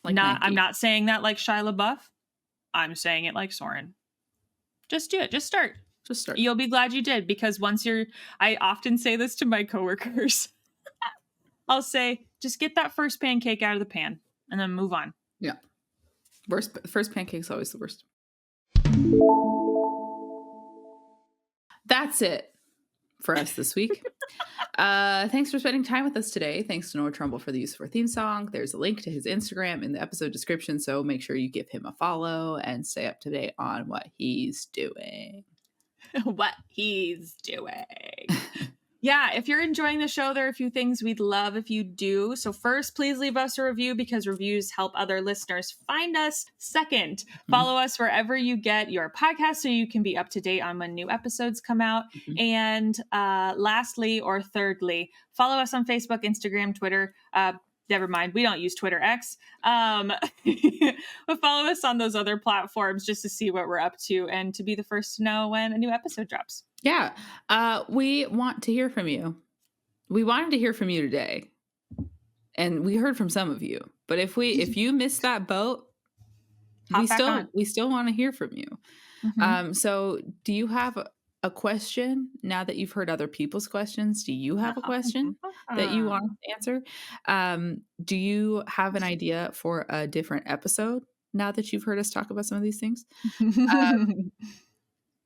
I'm not saying that like Shia LaBeouf. I'm saying it like Soren. Just do it. Just start. Just start. You'll be glad you did, because I often say this to my coworkers. I'll say, just get that first pancake out of the pan and then move on. Yeah. First pancake's always the worst. That's it for us this week. Thanks for spending time with us today. Thanks to Noah Trumbull for the use of our theme song. There's a link to his Instagram in the episode description, so make sure you give him a follow and stay up to date on what he's doing. Yeah, if you're enjoying the show, there are a few things we'd love if you do. So first, please leave us a review because reviews help other listeners find us. Second, follow us wherever you get your podcast so you can be up to date on when new episodes come out. And lastly, or thirdly, follow us on Facebook, Instagram, Twitter. Never mind, we don't use Twitter X. But follow us on those other platforms just to see what we're up to and to be the first to know when a new episode drops. Yeah. We want to hear from you. We wanted to hear from you today. And we heard from some of you. But if you missed that boat, we still want to hear from you. So do you have a question now that you've heard other people's questions? Do you have a question that you want to answer? Do you have an idea for a different episode now that you've heard us talk about some of these things?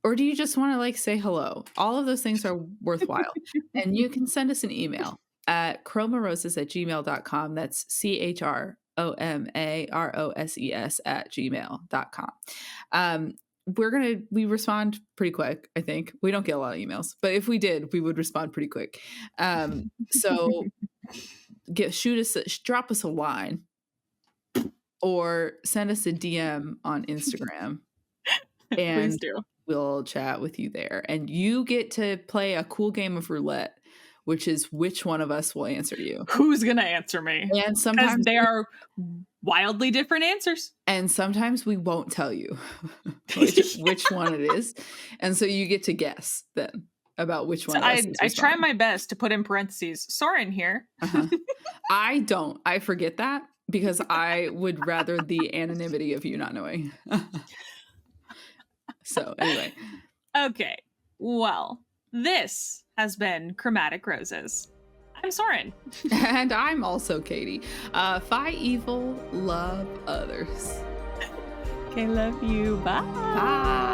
Or do you just want to like say hello? All of those things are worthwhile. And you can send us an email at chromaroses@gmail.com. That's CHROMAROSES@gmail.com. We respond pretty quick, I think. We don't get a lot of emails, but if we did, we would respond pretty quick. So drop us a line or send us a DM on Instagram. And please do. We'll chat with you there. And you get to play a cool game of roulette, which is which one of us will answer you. Who's going to answer me? And sometimes they are wildly different answers. And sometimes we won't tell you which one it is. And so you get to guess then about which one. So I try my best to put in parentheses, Soren here. I don't. I forget that. because I would rather the anonymity of you not knowing. So anyway. Okay. Well, this has been Chromatic Roses. I'm Soren. And I'm also Caitie. Fight evil, love others. Okay, love you. Bye. Bye.